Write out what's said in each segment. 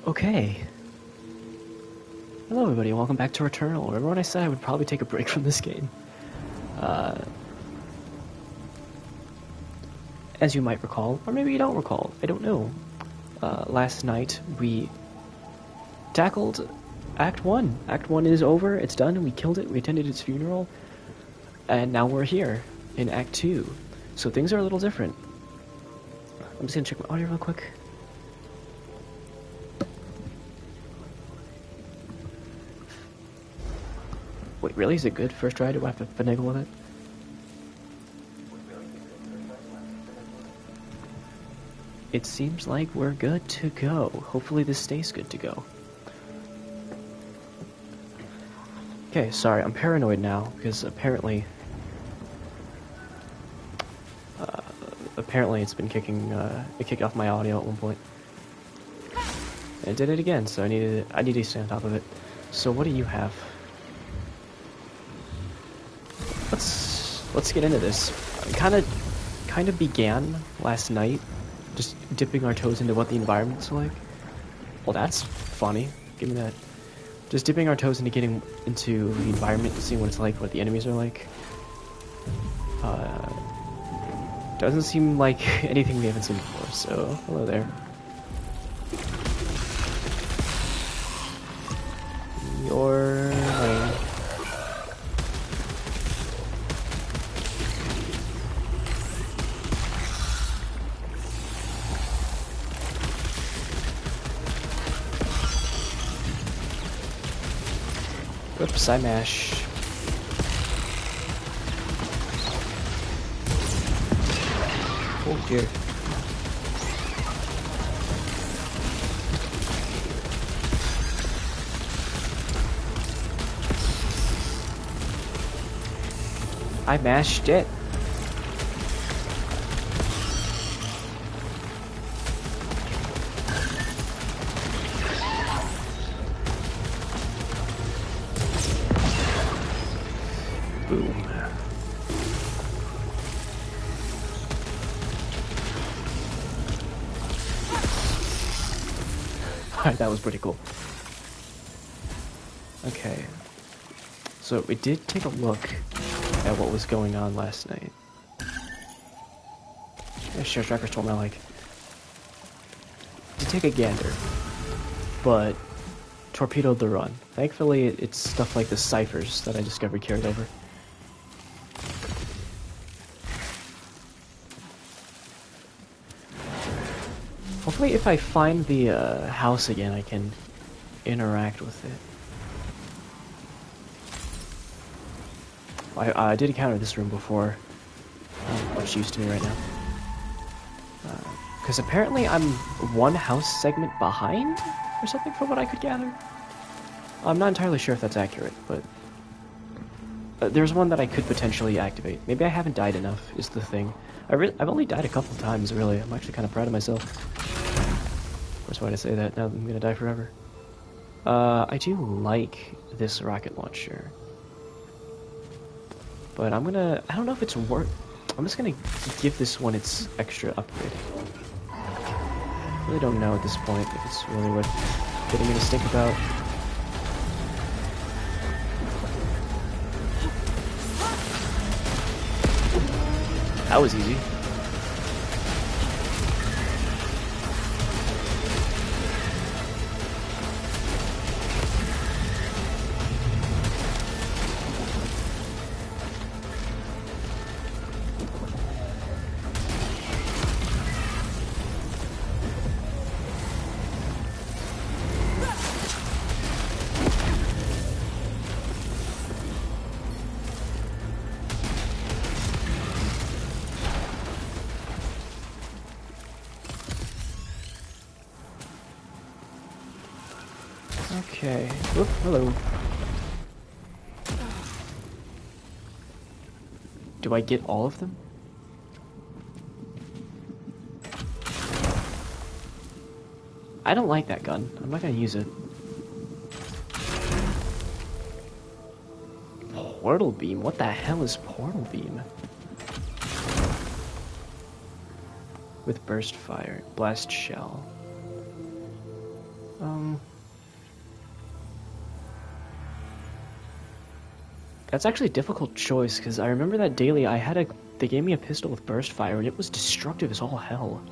Okay. Hello everybody, welcome back to Returnal. Remember when I said I would probably take a break from this game? As you might recall, or maybe you don't recall, I don't know. Last night we tackled Act 1. Act 1 is over, it's done, we killed it, we attended its funeral, and now we're here in Act 2. So things are a little different. I'm just gonna check my audio real quick. Wait, really? Is it good? First try? Do I have to finagle with it? It seems like we're good to go. Hopefully this stays good to go. Okay, sorry, I'm paranoid now, because apparently it's been kicking, it kicked off my audio at one point. And it did it again, so I need to stay on top of it. So what do you have? Let's get into this. Kind of began last night, just dipping our toes into what the environment's like. Well, that's funny. Give me that. Just dipping our toes into getting into the environment and seeing what it's like, what the enemies are like. Doesn't seem like anything we haven't seen before, so hello there. You're lame. Oops, I mash. Oh dear. I mashed it. Boom. Alright, that was pretty cool. Okay. So we did take a look at what was going on last night. Yeah, Share Trackers told me I like to take a gander, but torpedoed the run. Thankfully, it's stuff like the ciphers that I discovered carried over. Hopefully if I find the house again, I can interact with it. I did encounter this room before, much used to me right now. Because apparently I'm one house segment behind, or something from what I could gather. I'm not entirely sure if that's accurate, but there's one that I could potentially activate. Maybe I haven't died enough, is the thing. I've only died a couple times, really. I'm actually kind of proud of myself. Of course, why did I say that? Now I'm gonna die forever. I do like this rocket launcher. But I don't know if it's worth... I'm just gonna give this one its extra upgrade. I really don't know at this point if it's really worth getting me to stink about. That was easy. Okay. Whoop, hello. Do I get all of them? I don't like that gun. I'm not gonna use it. Portal beam? What the hell is portal beam? With burst fire, blast shell. That's actually a difficult choice, because I remember that daily they gave me a pistol with burst fire, and it was destructive as all hell.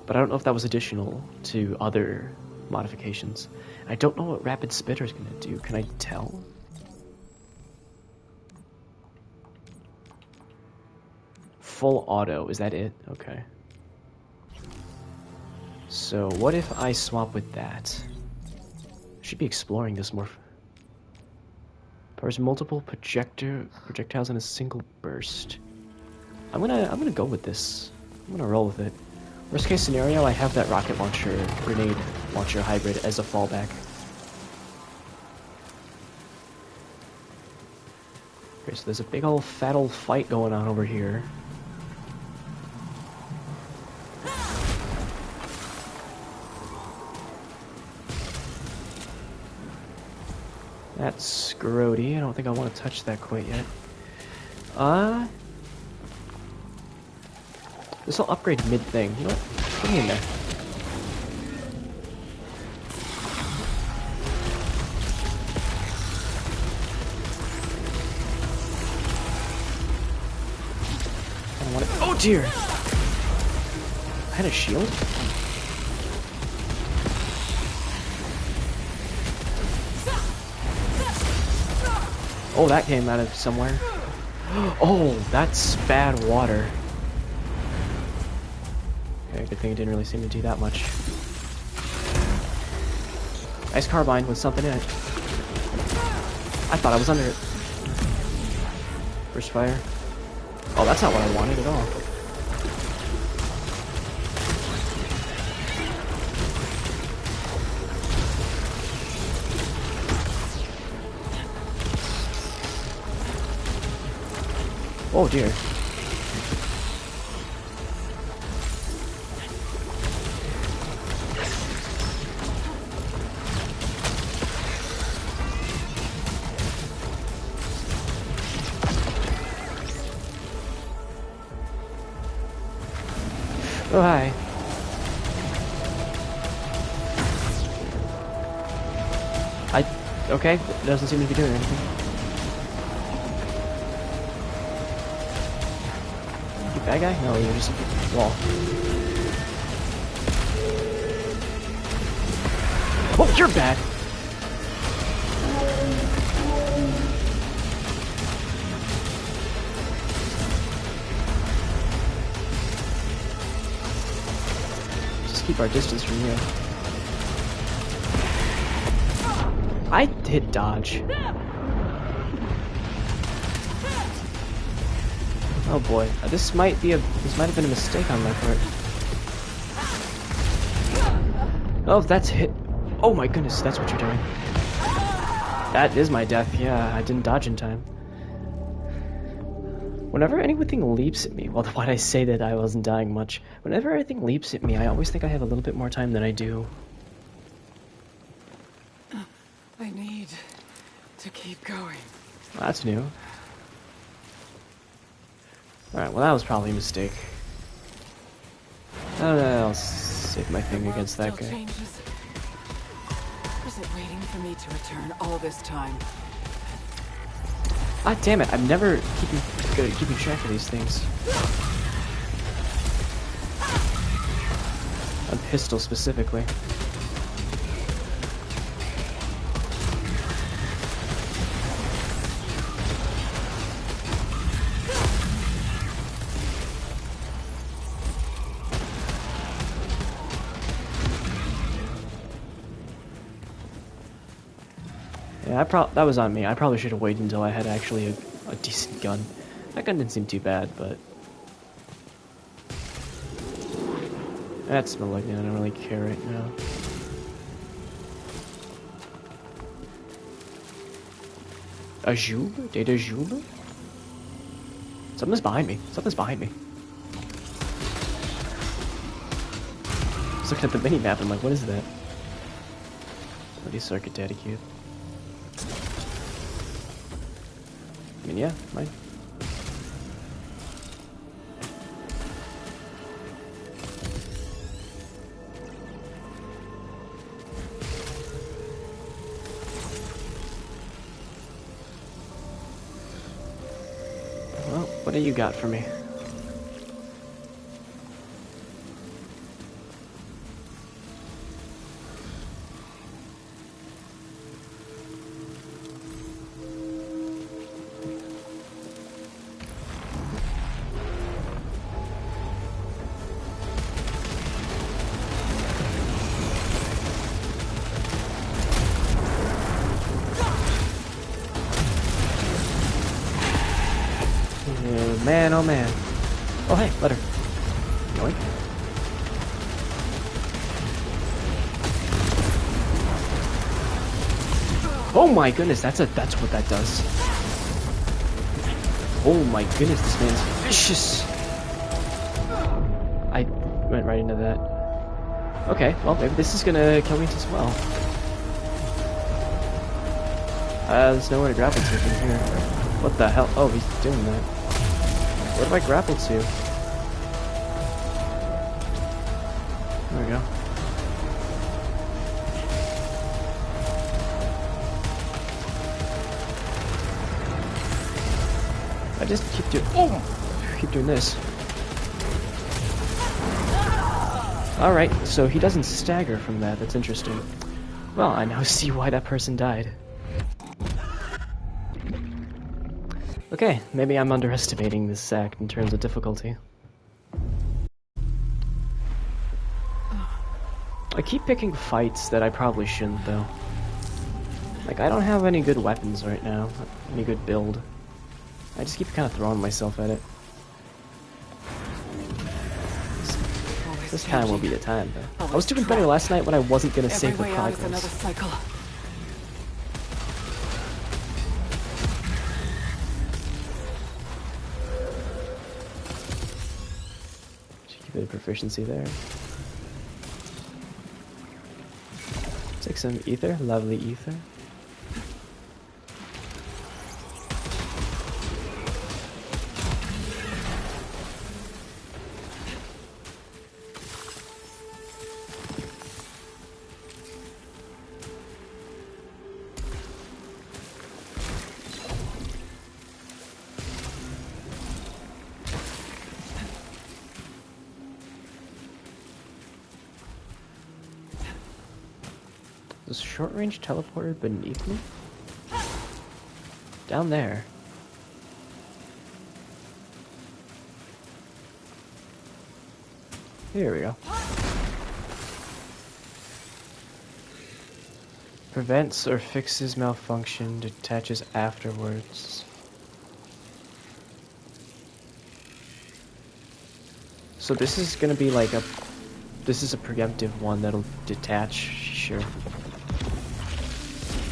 But I don't know if that was additional to other modifications. I don't know what Rapid Spitter is going to do. Can I tell? Full auto, is that it? Okay. So what if I swap with that? I should be exploring this more. Powers multiple projectiles in a single burst. I'm gonna go with this. I'm gonna roll with it. Worst case scenario, I have that rocket launcher, grenade launcher hybrid as a fallback. Okay, so there's a big old fat old fight going on over here. That's grody. I don't think I want to touch that quite yet. This will upgrade mid thing. You know what? Get me in there. I don't want it. Oh dear! I had a shield? Oh, that came out of somewhere. Oh, that's bad water. Okay, good thing it didn't really seem to do that much. Nice carbine with something in it. I thought I was under it. Burst fire. Oh, that's not what I wanted at all. Oh dear. Oh hi. Okay, it doesn't seem to be doing anything. Bad guy? No, you're just a wall. Oh, you're bad! Just keep our distance from you. I hit dodge. Oh boy, this might have been a mistake on my part. Oh, that's hit. Oh my goodness, that's what you're doing. That is my death. Yeah, I didn't dodge in time. Whenever anything leaps at me, well, why'd I say that I wasn't dying much? Whenever anything leaps at me, I always think I have a little bit more time than I do. I need to keep going. Well, that's new. Alright, well that was probably a mistake. I don't know, I'll save my thing against that guy. Changes. Was it waiting for me to return all this time? Ah, damn it, I'm never good at keeping track of these things. On pistol specifically. Yeah, that was on me. I probably should have waited until I had actually a decent gun. That gun didn't seem too bad, but... That's malignant, I don't really care right now. A Jube? Data Jube? Something's behind me. Something's behind me. I was looking at the mini-map and I'm like, what is that? Bloody circuit data cube. I mean, yeah, mine. do you got for me? Man, oh man. Oh hey, let her. Yoink. Oh my goodness, that's what that does. Oh my goodness, this man's vicious. I went right into that. Okay, well maybe this is gonna kill me as well. There's nowhere to grapple to from here. What the hell? Oh, he's doing that. Where do I grapple to? There we go. I just keep doing this. Alright, so he doesn't stagger from that. That's interesting. Well, I now see why that person died. Okay, maybe I'm underestimating this act in terms of difficulty. I keep picking fights that I probably shouldn't, though. Like, I don't have any good weapons right now, any good build. I just keep kind of throwing myself at it. This time will be the time, though. I was doing better last night when I wasn't gonna save the progress. Another cycle. Bit of proficiency there. Take some ether, lovely ether. Is short-range teleporter beneath me? Down there. Here we go. Prevents or fixes malfunction, detaches afterwards. So this is gonna be like this is a preemptive one that'll detach, sure.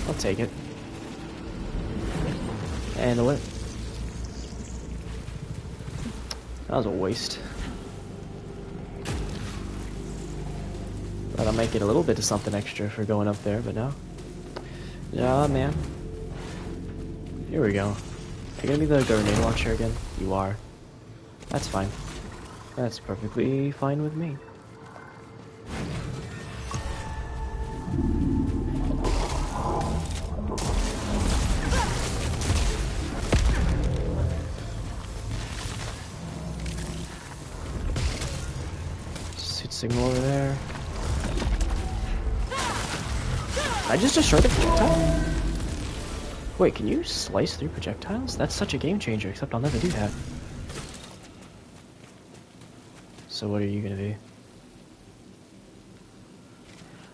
I'll take it. Handle it. That was a waste. Thought I might get a little bit of something extra for going up there, but no. Yeah, man. Here we go. Are you gonna be the grenade launcher again? You are. That's fine. That's perfectly fine with me. Signal over there. I just destroyed the projectile? Wait, can you slice through projectiles? That's such a game changer, except I'll never do that. So what are you gonna be?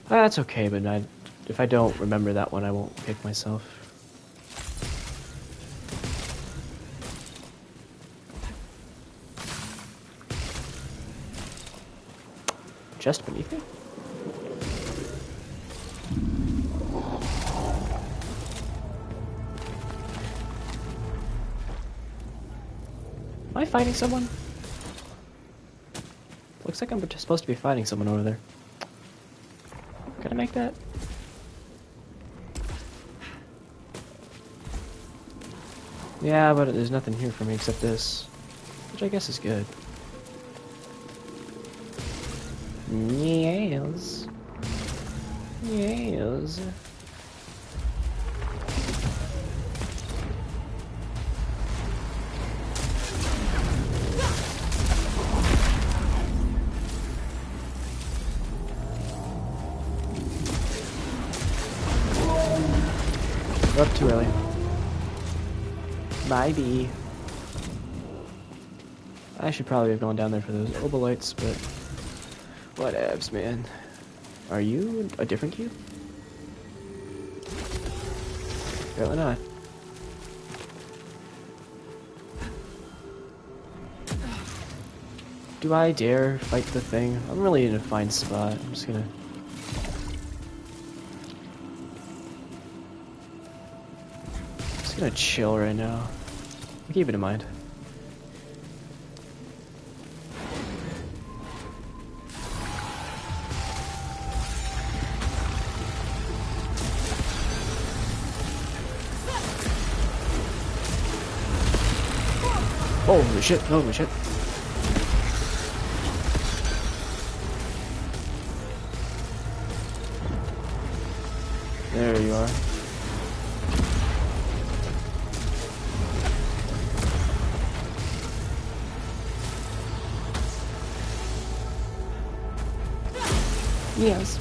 That's okay, but if I don't remember that one, I won't kick myself. Just beneath me? Am I fighting someone? Looks like I'm just supposed to be fighting someone over there. Can I make that? Yeah, but there's nothing here for me except this, which I guess is good. Yes. Yes. Up too early. Maybe. I should probably have gone down there for those obolites, but whatevs, man. Are you a different cube? Apparently not. Do I dare fight the thing? I'm really in a fine spot. I'm just gonna chill right now. Keep it in mind. Holy shit, holy shit. There you are. Yes.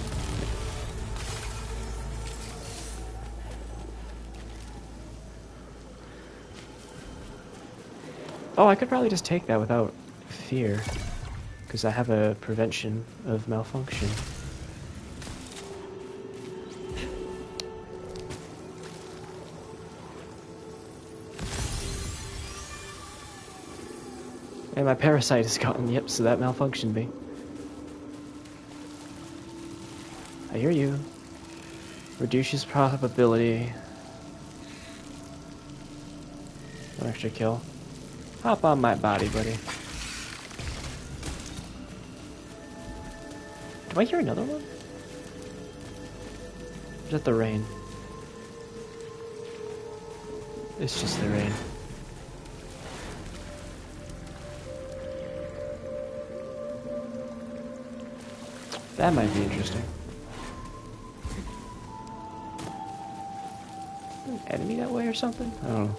Oh, I could probably just take that without fear, because I have a prevention of malfunction. And my parasite is gone, yep, so that malfunctioned me. I hear you. Reduces probability. One extra kill. Hop on my body, buddy. Do I hear another one? Or is that the rain? It's just the rain. That might be interesting. An enemy that way or something? I don't know.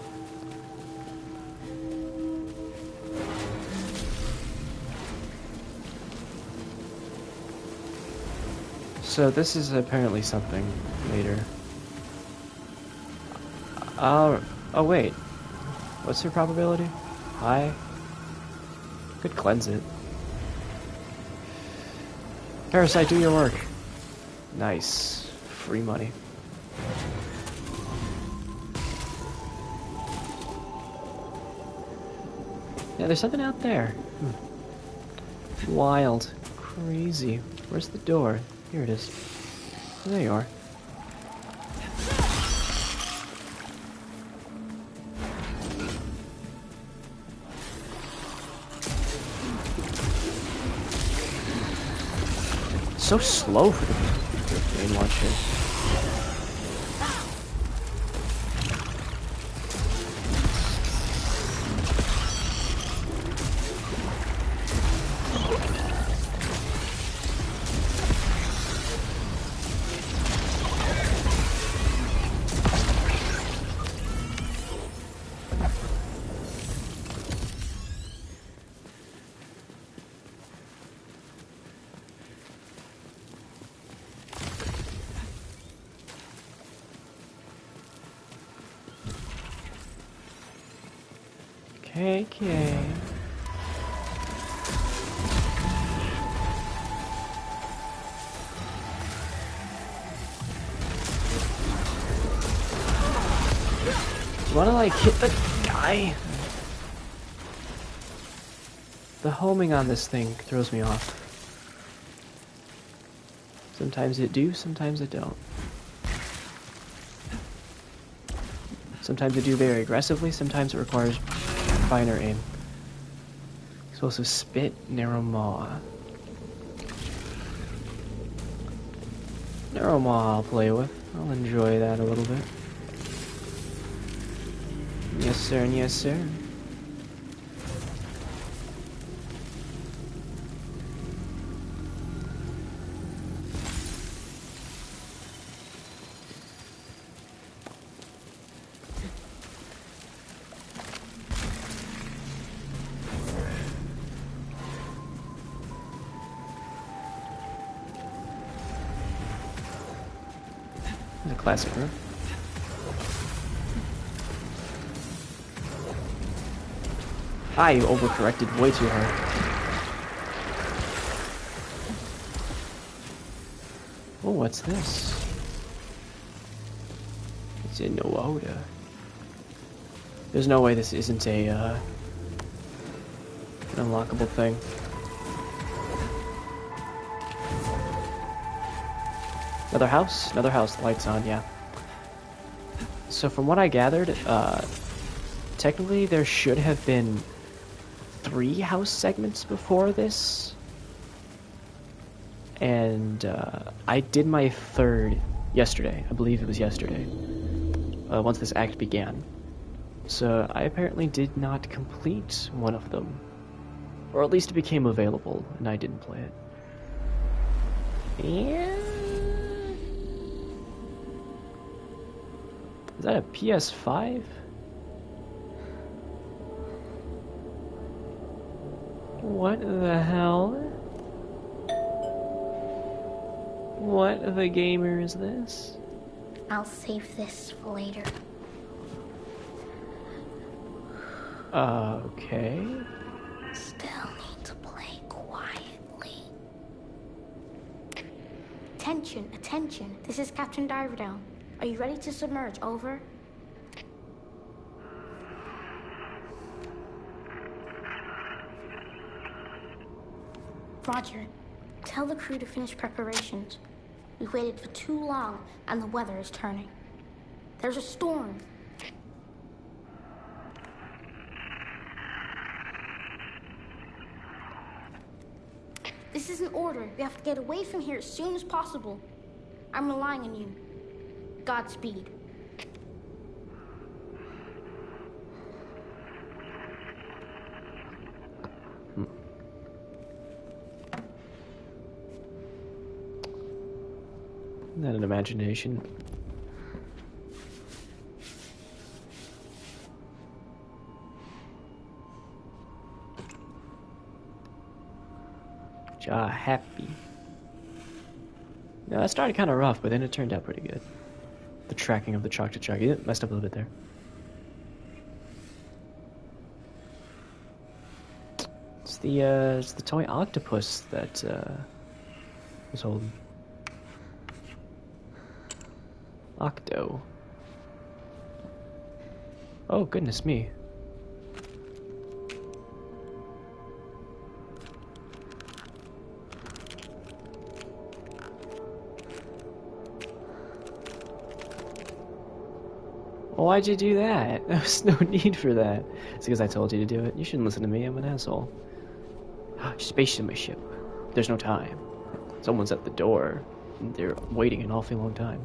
So this is apparently something later. Oh wait. What's your probability? High? Could cleanse it. Parasite, do your work. Nice. Free money. Yeah, there's something out there. Wild. Crazy. Where's the door? Here it is. There you are. So slow for the main launch here. Okay. You wanna like hit the guy? The homing on this thing throws me off. Sometimes it do, sometimes it don't. Sometimes it do very aggressively, sometimes it requires finer aim. Explosive spit, narrow maw. Narrow maw I'll play with. I'll enjoy that a little bit. Yes sir and yes sir. The classic room. I overcorrected way too hard. Oh, what's this? It's in no order. There's no way this isn't a an unlockable thing. Another house? Another house, lights on, yeah. So from what I gathered, technically there should have been 3 house segments before this. And I did my 3rd yesterday. I believe it was yesterday. Once this act began. So I apparently did not complete one of them. Or at least it became available, and I didn't play it. And... is that a PS5? What the hell? What of a gamer is this? I'll save this for later. Okay. Still need to play quietly. Attention, attention. This is Captain Diverdale. Are you ready to submerge? Over. Roger. Tell the crew to finish preparations. We've waited for too long, and the weather is turning. There's a storm. This is an order. We have to get away from here as soon as possible. I'm relying on you. Godspeed. Isn't that an imagination? Ja happy. Now that started kind of rough, but then it turned out pretty good. The tracking of the chocolate chug, it messed up a little bit there. It's the toy octopus that was holding. Octo. Oh, goodness me. Well, why'd you do that? There was no need for that. It's because I told you to do it. You shouldn't listen to me, I'm an asshole. Space in my ship. There's no time. Someone's at the door. And they're waiting an awfully long time.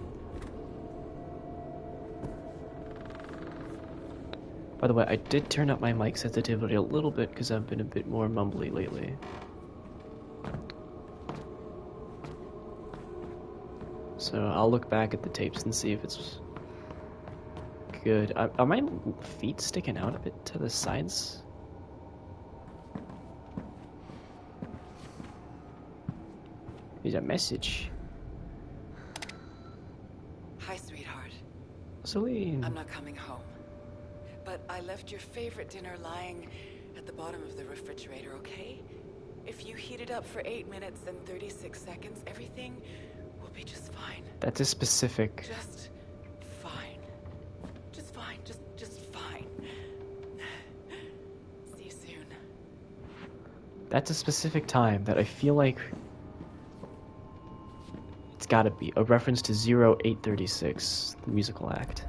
By the way, I did turn up my mic sensitivity a little bit because I've been a bit more mumbly lately. So I'll look back at the tapes and see if it's good. Are my feet sticking out a bit to the sides? There's a message. Hi, sweetheart. Celine. I'm not coming home. But I left your favorite dinner lying at the bottom of the refrigerator, okay? If you heat it up for 8 minutes and 36 seconds, everything will be just fine. That's a specific... Just fine. Just fine. Just fine. See you soon. That's a specific time that I feel like... it's gotta be a reference to 0836, the musical act.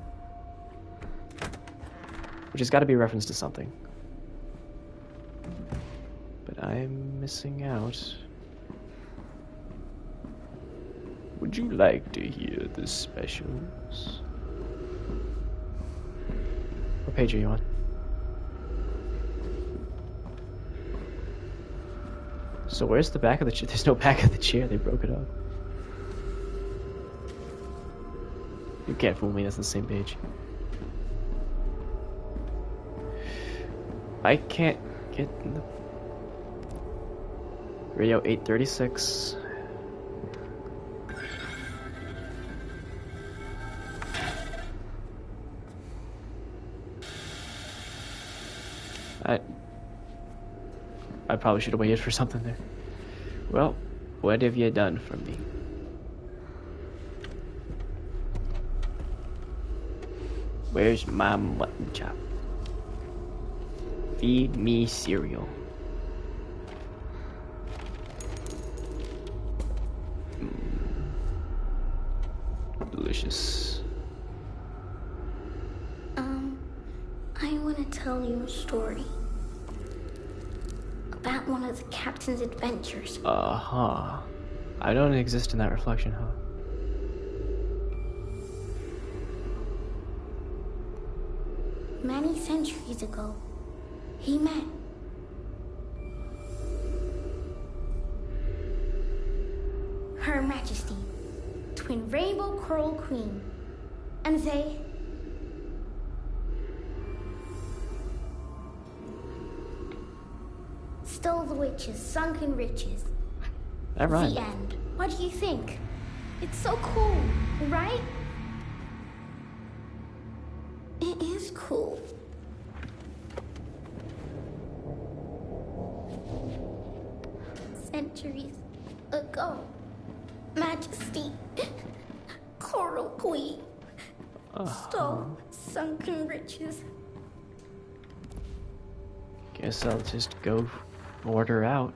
Which has got to be a reference to something. But I'm missing out. Would you like to hear the specials? What page are you on? So where's the back of the chair? There's no back of the chair. They broke it up. You can't fool me. That's the same page. I can't get in the... Radio 836. I probably should have waited for something there. Well, what have you done for me? Where's my mutton chop? Feed me cereal. Delicious. I want to tell you a story. About one of the captain's adventures. Uh-huh. I don't exist in that reflection, huh? Many centuries ago, he met Her Majesty, Twin Rainbow Coral Queen, and they stole the witch's sunken riches. That rhymed. The end. What do you think? It's so cool, right? It is cool. Centuries ago, Majesty, Coral Queen, stole sunken riches. Guess I'll just go order out.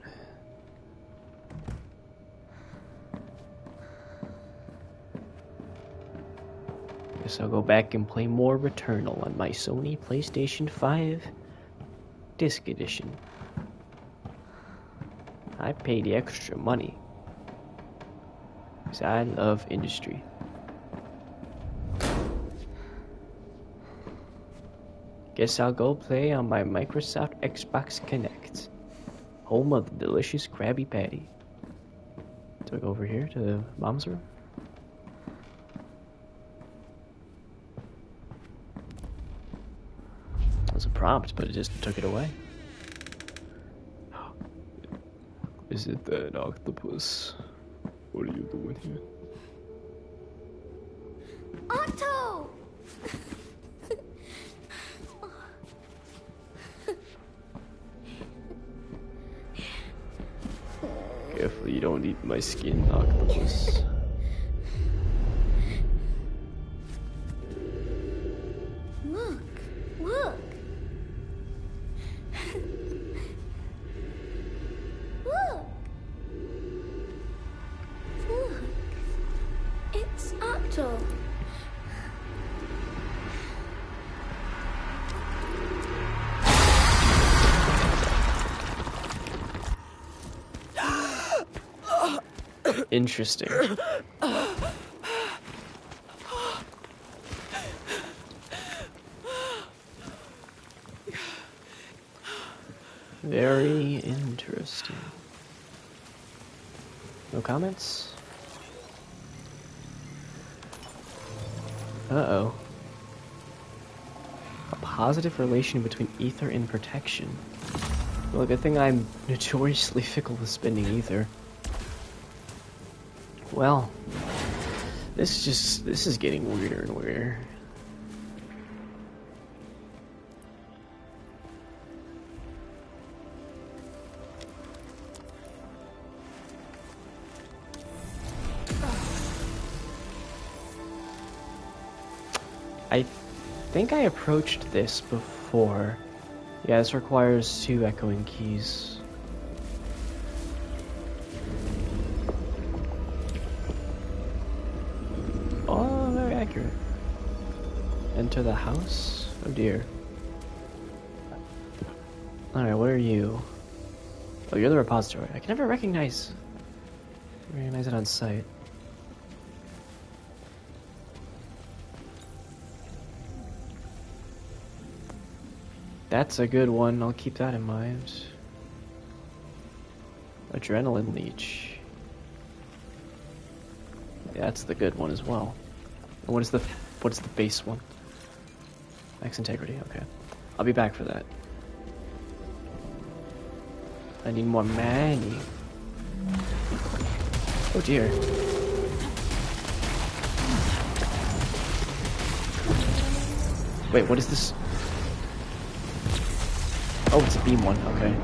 Guess I'll go back and play more Returnal on my Sony PlayStation 5 Disc Edition. I paid the extra money because I love industry. Guess I'll go play on my Microsoft Xbox Connect, home of the delicious Krabby Patty. Do I go over here to Mom's room? That was a prompt, but it just took it away. Is it that octopus? What are you doing here? Otto! Careful you don't eat my skin, octopus. Look, look. Look. Look. It's Otto. Interesting. Very interesting. No comments? Uh-oh. A positive relation between ether and protection. Well, good thing I'm notoriously fickle with spending ether. Well, this is getting weirder and weirder. I think I approached this before. Yeah, this requires 2 echoing keys. Oh, very accurate. Enter the house? Oh dear. Alright, what are you? Oh, you're the repository. I can never recognize it on sight. That's a good one. I'll keep that in mind. Adrenaline leech. Yeah, that's the good one as well. And what is the base one? Max integrity. Okay, I'll be back for that. I need more money. Oh dear. Wait, what is this? Oh, it's a beam one. Okay.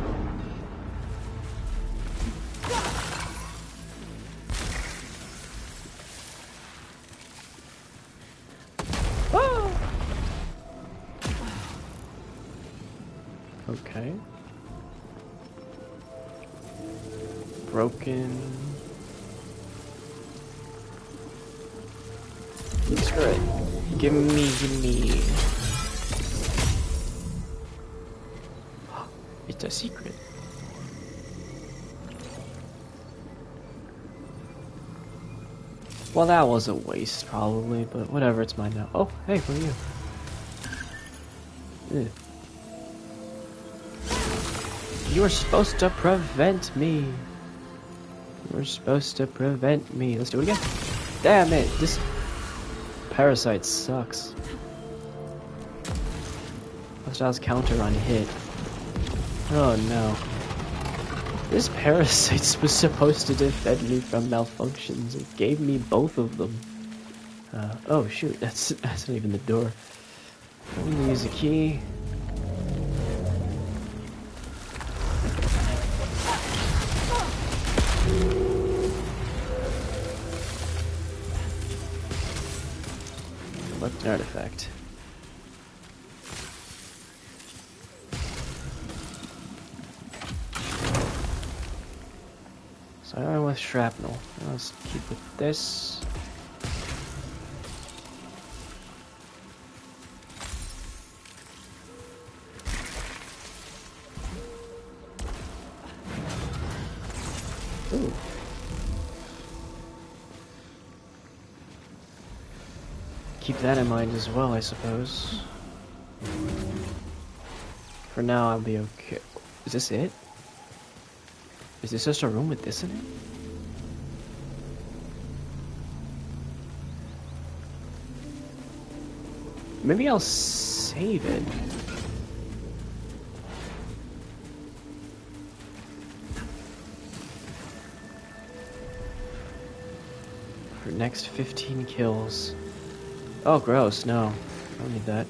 Okay. Broken. Screw it. Give me. It's a secret. Well, that was a waste, probably, but whatever, it's mine now. Oh, hey, who are you? Ugh. You were supposed to prevent me. You were supposed to prevent me. Let's do it again. Damn it, this parasite sucks. Hostiles counter on hit. Oh no. This parasite was supposed to defend me from malfunctions. It gave me both of them. Oh shoot, that's not even the door. I'm gonna use a key. Collect an artifact. So I went with shrapnel. Let's keep with this. Ooh. Keep that in mind as well, I suppose. For now, I'll be okay. Is this it? Is this just a room with this in it? Maybe I'll save it. For next 15 kills. Oh, gross. No. I don't need that.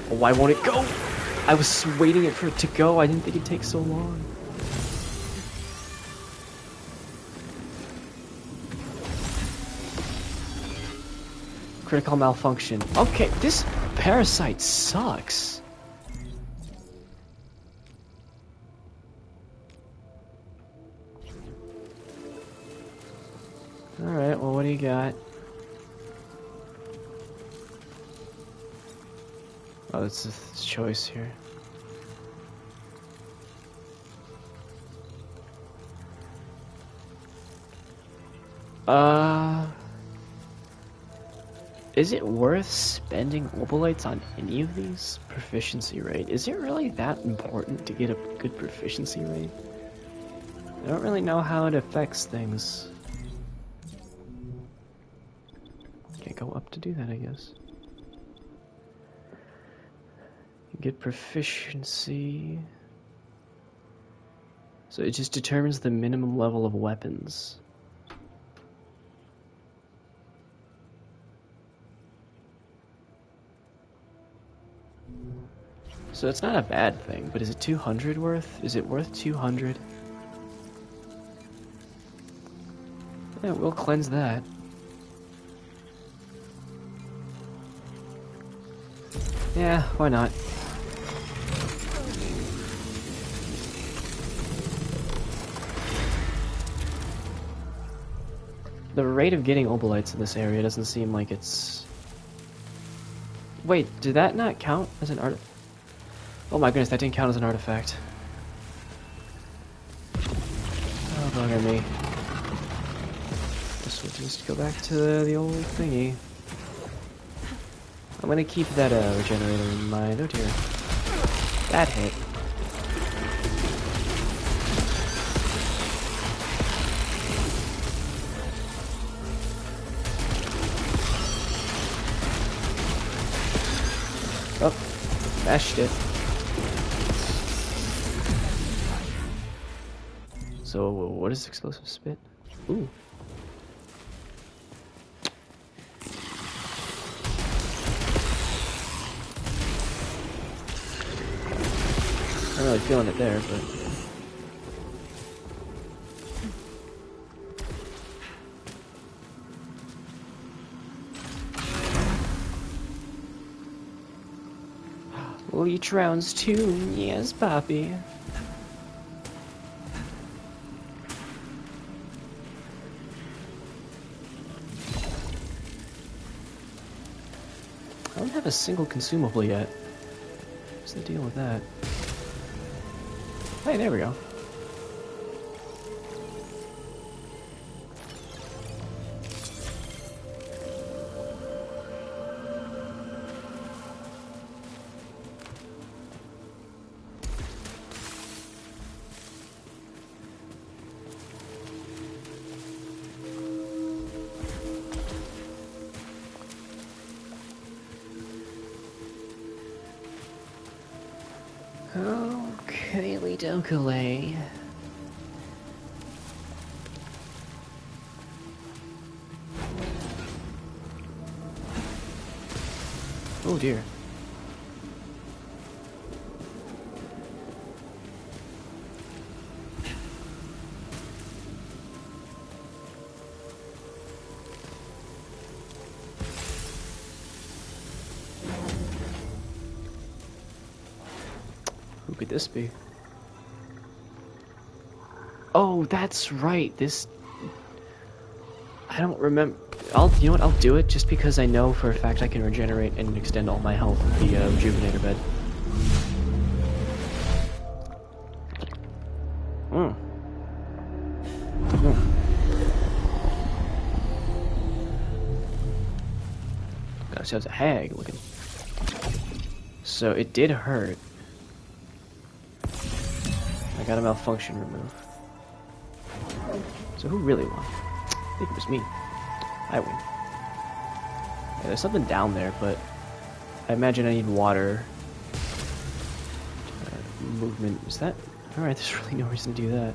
Oh, why won't it go? I was waiting for it to go. I didn't think it'd take so long. Critical malfunction. Okay, this parasite sucks. Alright, well, what do you got? Oh, it's a choice here. Is it worth spending obolites on any of these? Proficiency rate. Is it really that important to get a good proficiency rate? I don't really know how it affects things. Can't go up to do that, I guess. Get proficiency. So it just determines the minimum level of weapons. So it's not a bad thing, but is it 200 worth? Is it worth 200? Yeah, we'll cleanse that. Yeah, why not? The rate of getting obolites in this area doesn't seem like it's... Wait, did that not count as an artifact? Oh my goodness, that didn't count as an artifact. Oh, bugger me. Guess we'll just go back to the old thingy. I'm gonna keep that regenerator in mind. Oh dear. That hit. Oh, mashed it. So, what is explosive spit? Ooh. I'm not really feeling it there, but... Leech rounds too. Yes, Poppy. I don't have a single consumable yet. What's the deal with that? Hey, there we go. Okay, Lidokale. Oh dear. Who could this be? Oh, that's right. This... I don't remember... You know what? I'll do it just because I know for a fact I can regenerate and extend all my health with the Rejuvenator bed. Gosh, that's a hag looking. So it did hurt. I got a malfunction removed. So who really won? I think it was me. I win. Yeah, there's something down there, but I imagine I need water. Movement. Is that... Alright, there's really no reason to do that.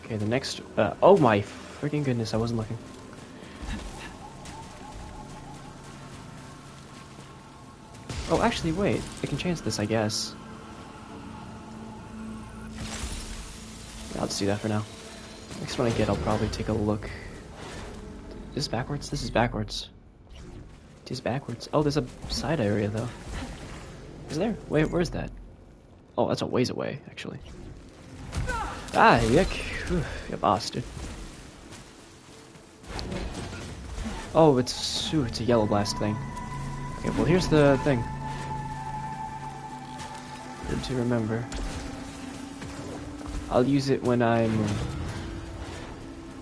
Okay, the next... oh my freaking goodness, I wasn't looking. Oh, actually, wait. I can change this, I guess. Yeah, I'll just do that for now. Next one I get, I'll probably take a look. Is this backwards? This is backwards. It is backwards. Oh, there's a side area, though. Is there? Wait, where's that? Oh, that's a ways away, actually. Ah, yuck. Whew, you bastard. Oh, it's a yellow blast thing. Okay, well, here's the thing. Good to remember. I'll use it when I'm...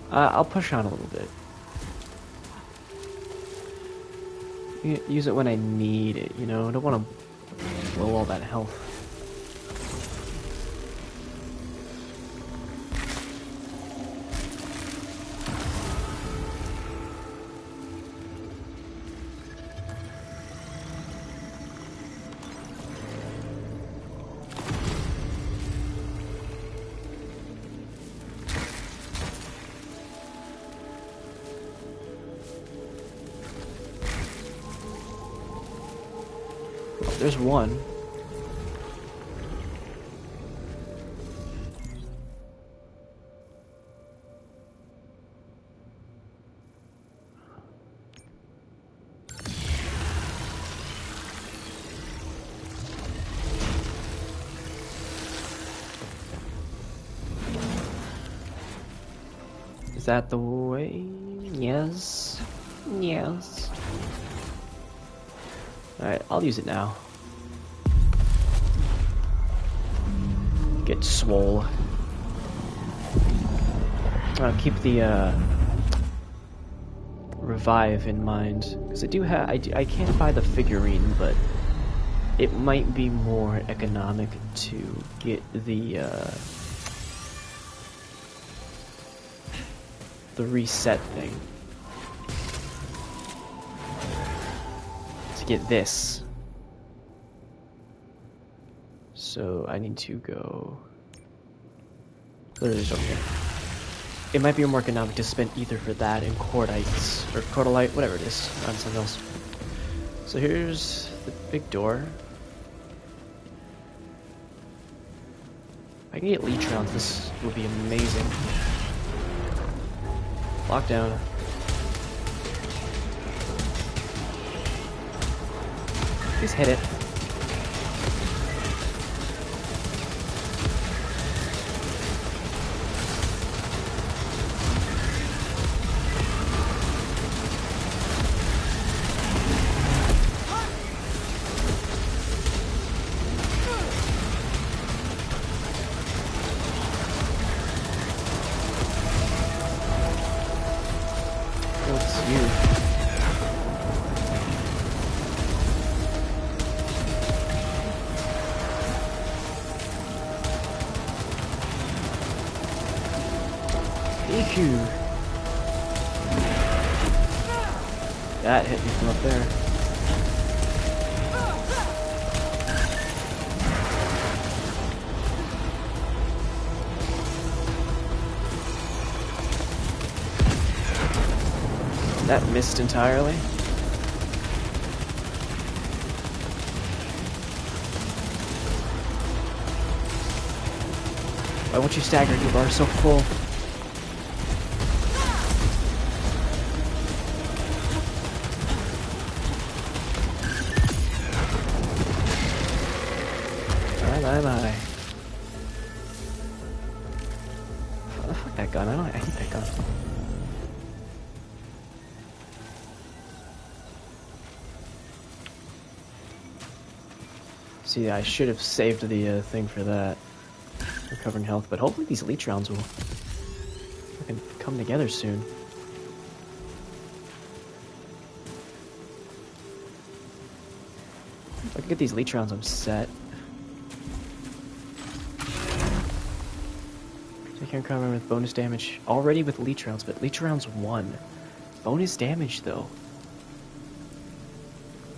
I'll push on a little bit. Use it when I need it, you know? I don't want to blow all that health. There's one. Is that the way? Yes. Yes. Alright, I'll use it now. Get swole. I'll keep the revive in mind, because I do have. I can't buy the figurine, but it might be more economic to get the reset thing. To get this. So I need to go... Literally just over here. It might be more economic to spend either for that and cordites, or cordalite, whatever it is, on something else. So here's the big door. If I can get leech rounds, this would be amazing. Lockdown. Please hit it. It's you. EQ. That hit me from up there. That missed entirely. Why won't you stagger? You bar so full. Bye. Oh, fuck that gun. I hate that gun. See, I should have saved the thing for that. Recovering health, but hopefully these leech rounds will fucking come together soon. If I can get these leech rounds, I'm set. I can't cover with bonus damage already with leech rounds, but leech rounds 1. Bonus damage though.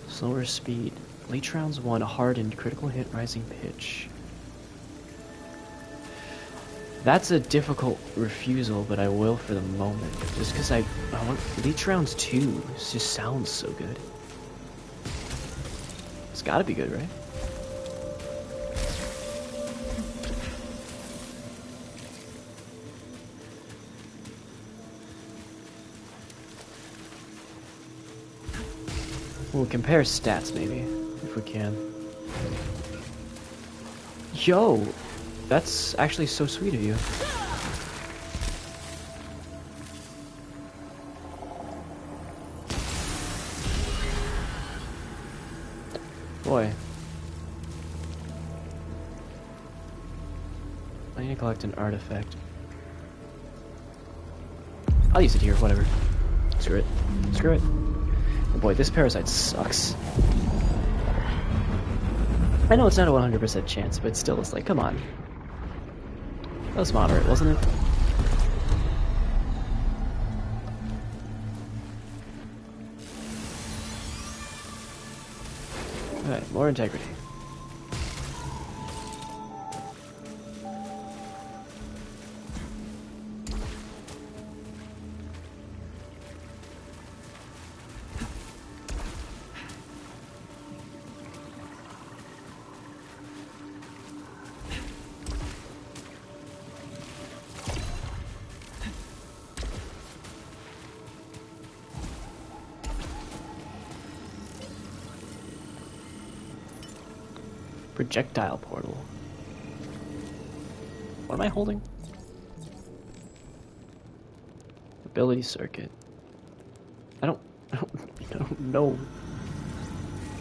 Slower speed. Leech rounds 1, hardened, critical hit, rising pitch. That's a difficult refusal, but I will for the moment. Just because I want leech rounds 2. This just sounds so good. It's gotta be good, right? We'll compare stats, maybe, if we can. Yo! That's actually so sweet of you. Boy. I need to collect an artifact. I'll use it here, whatever. Screw it. Screw it. Oh boy, this parasite sucks. I know it's not a 100% chance, but still, it's like, come on. That was moderate, wasn't it? Alright, more integrity. Projectile portal. What am I holding? Ability circuit. I don't know.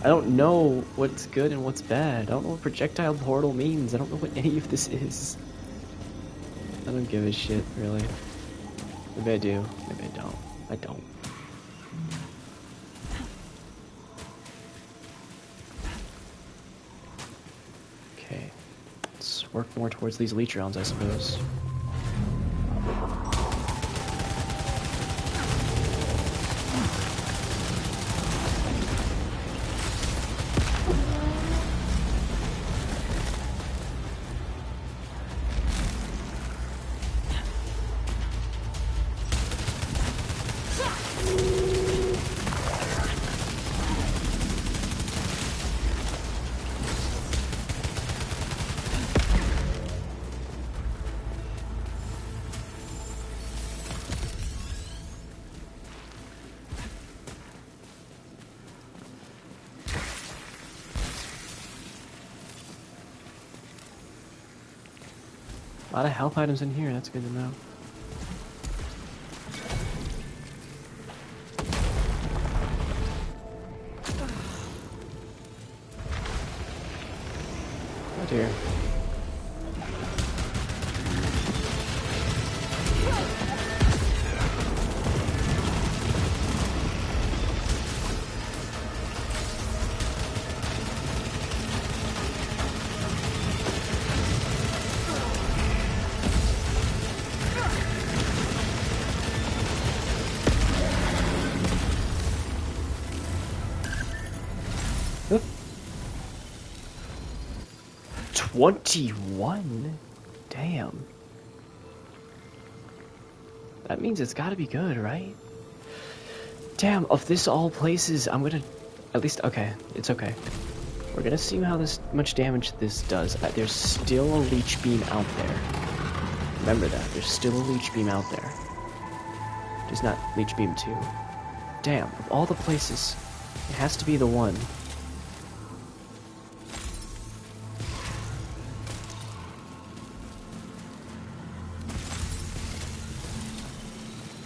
I don't know what's good and what's bad. I don't know what projectile portal means. I don't know what any of this is. I don't give a shit, really. Maybe I do. Maybe I don't. I don't. Okay. Let's work more towards these leech rounds, I suppose. lot of health items in here, that's good to know. Oh dear. Oop. 21? Damn. That means it's gotta be good, right? Damn, of this all places, I'm gonna... At least, okay, it's okay. We're gonna see how much damage this does. There's still a leech beam out there. Remember that, there's still a leech beam out there. Just not leech beam 2. Damn, of all the places, it has to be the one.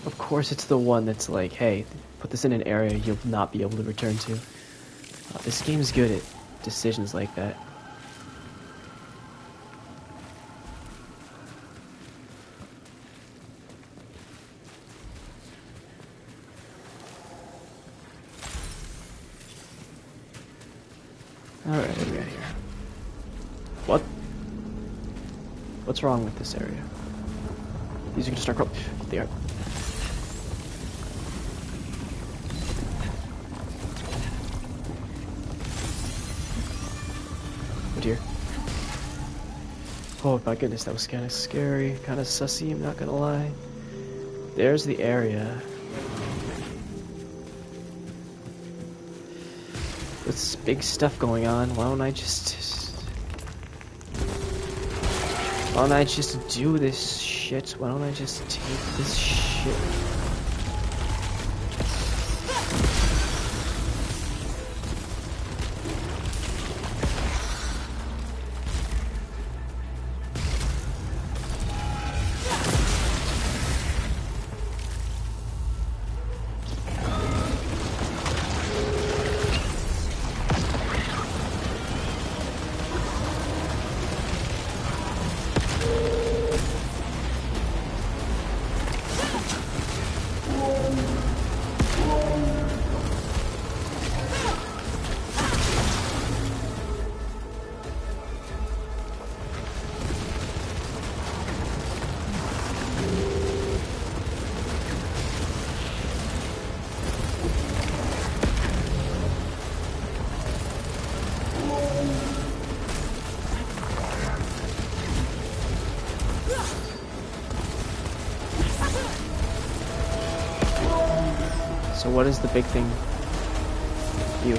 Of course it's the one that's like, hey, put this in an area you'll not be able to return to. This game's good at decisions like that. Alright, what do we got here? What? What's wrong with this area? These are gonna start crawling. They are. Oh dear. Oh my goodness, that was kind of scary, kind of sussy, I'm not gonna lie. There's the area. With this big stuff going on, why don't I just do this shit? Why don't I just take this shit? So what is the big thing? You.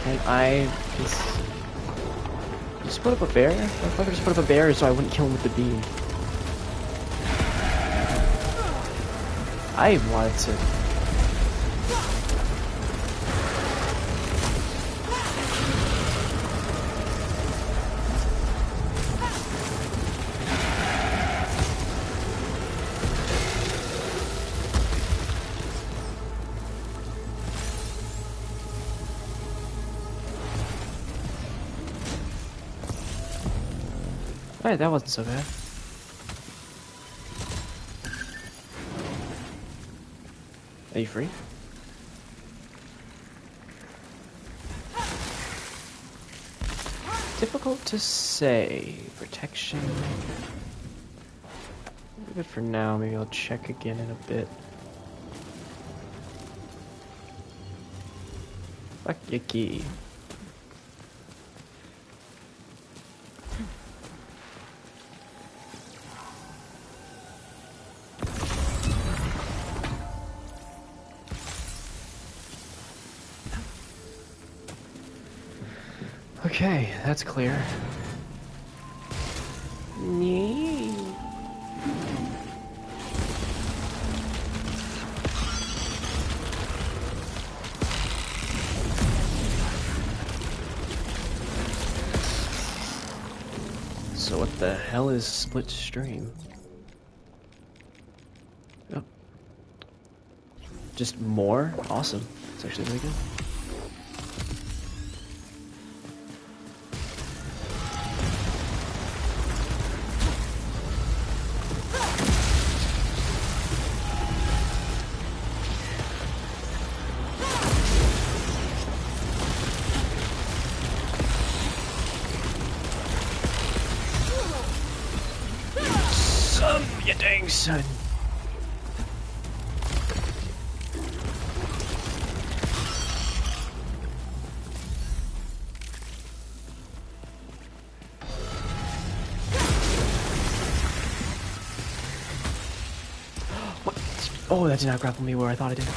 Can I just put up a bear? What if I could just put up a bear so I wouldn't kill him with the beam? I wanted to... Alright, that wasn't so bad. Are you free? Difficult to say. Protection. Good for now. Maybe I'll check again in a bit. Fuck your key. Okay, that's clear. Nee. Also, what the hell is split stream? Oh. Just more? Awesome. It's actually really good. You dang son. What? Oh, that did not grapple me where I thought it did.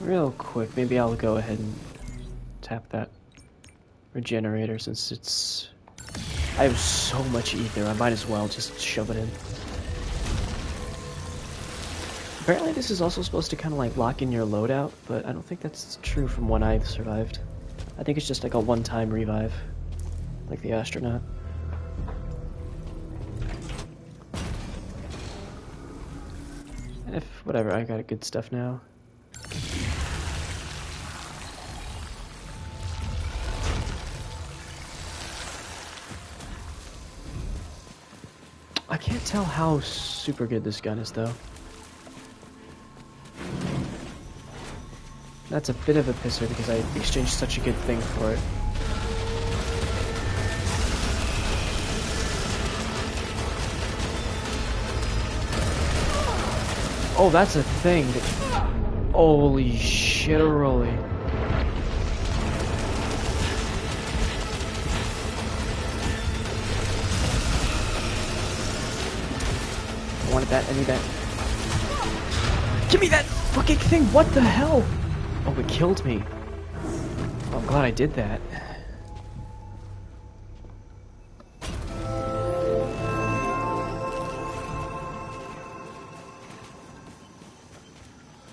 Real quick, maybe I'll go ahead and tap that regenerator since it's... I have so much ether, I might as well just shove it in. Apparently this is also supposed to kind of like lock in your loadout, but I don't think that's true from when I've survived. I think it's just like a one-time revive, like the astronaut. And if, whatever, I got good stuff now. I can't tell how super good this gun is, though. That's a bit of a pisser because I exchanged such a good thing for it. Oh, that's a thing. Holy shit-a-rolly. I wanted that, I need that. Give me that fucking thing, what the hell? Oh, it killed me. Oh, I'm glad I did that.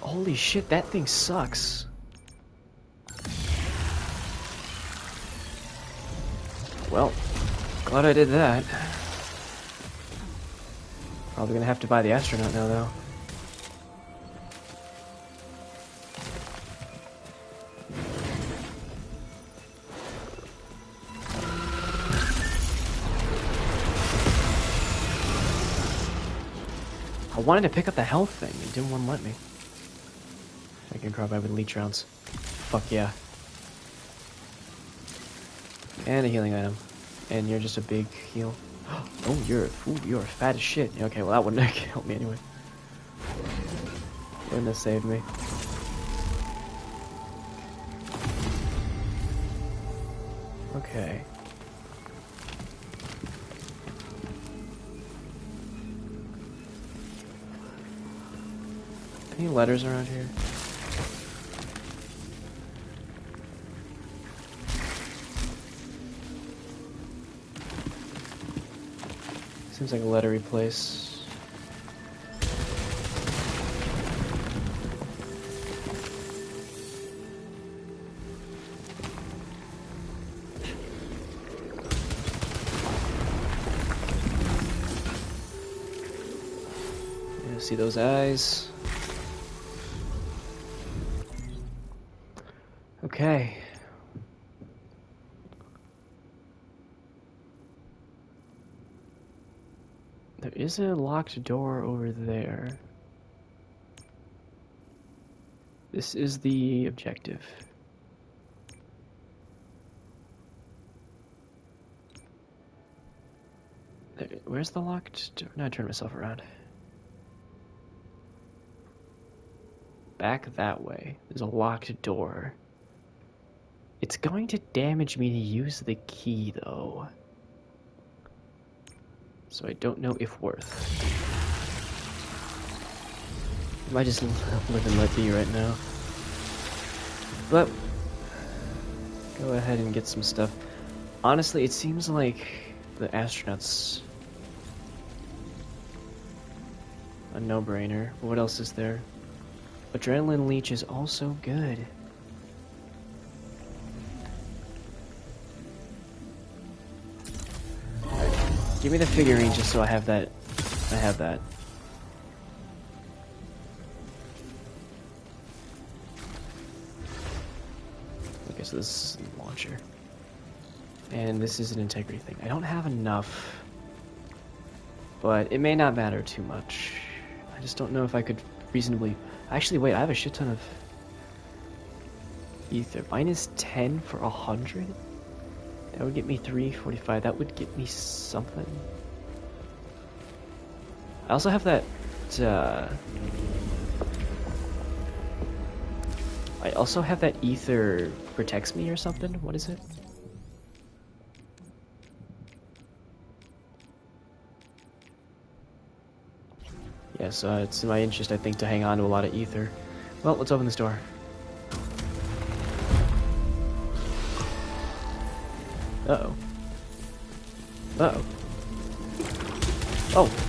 Holy shit, that thing sucks. Well, glad I did that. Probably gonna have to buy the astronaut now, though. I wanted to pick up the health thing, it didn't want to let me. I can crawl by with leech rounds. Fuck yeah. And a healing item. And you're just a big heal. Oh, you're fat as shit. Okay, well that wouldn't help me anyway. Wouldn't have saved me. Okay. Any letters around here? Seems like a lettery place. Yeah, see those eyes? Okay. There is a locked door over there. This is the objective. Where's the locked door? No, I turn myself around. Back that way. There's a locked door. It's going to damage me to use the key, though. So I don't know if worth. I might just live and let be right now. But go ahead and get some stuff. Honestly, it seems like the astronauts a no-brainer. What else is there? Adrenaline leech is also good. Give me the figurine just so I have that. I have that. Okay, so this is the launcher. And this is an integrity thing. I don't have enough, but it may not matter too much. I just don't know if I could reasonably... Actually, wait, I have a shit ton of ether. Minus 10 for 100? That would get me 345. That would get me something. I also have that... I also have that ether protects me or something. What is it? Yes, it's in my interest, I think, to hang on to a lot of ether. Well, let's open this door. Uh-oh. Uh-oh. Oh!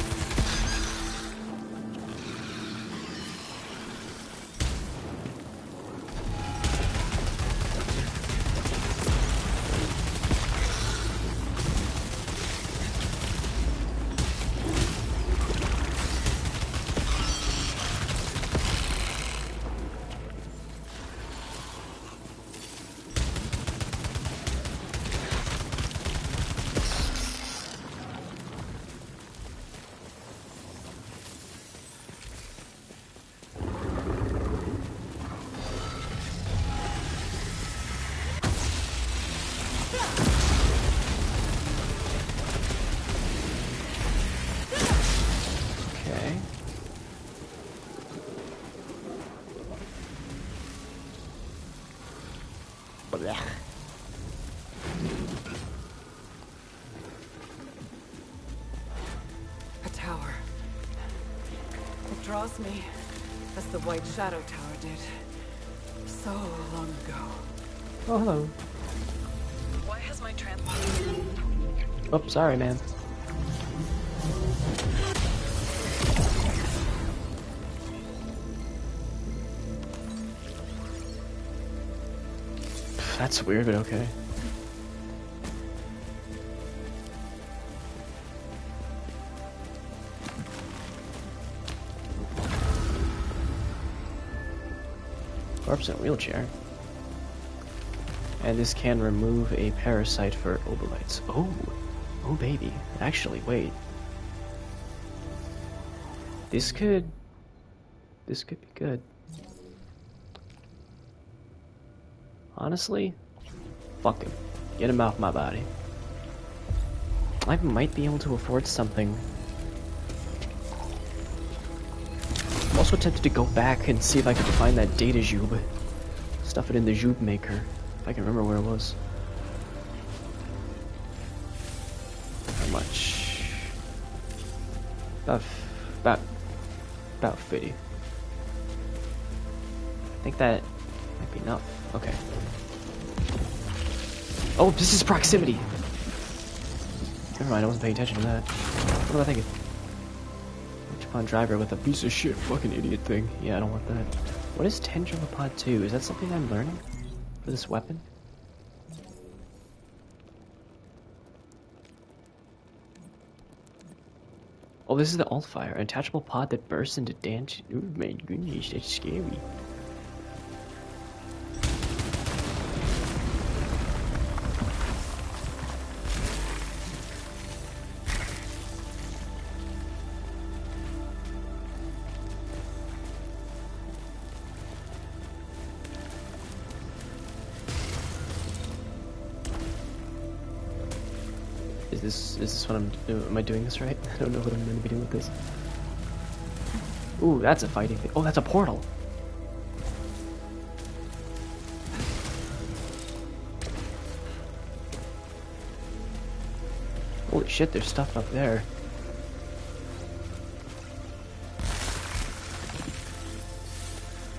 A tower. It draws me as the White Shadow Tower did so long ago. Oh, hello. Why has my Oh, sorry, man. That's weird, but okay. Corpse in a wheelchair. And this can remove a parasite for obolites. Oh! Oh, baby. Actually, wait. This could be good. Honestly, fuck him. Get him off my body. I might be able to afford something. I'm also tempted to go back and see if I can find that data jube. Stuff it in the jube maker. If I can remember where it was. How much? About 50. I think that might be enough. Okay. Oh, this is proximity! Never mind, I wasn't paying attention to that. What am I thinking? Upon driver with a piece of shit fucking idiot thing. Yeah, I don't want that. What is Tendrilopod 2? Is that something I'm learning? For this weapon? Oh, this is the alt fire. An attachable pod that bursts into dance. Ooh, my goodness, that's scary. Is this what I'm doing? Am I doing this right? I don't know what I'm going to be doing with this. Ooh, that's a fighting thing. Oh, that's a portal. Holy shit, there's stuff up there.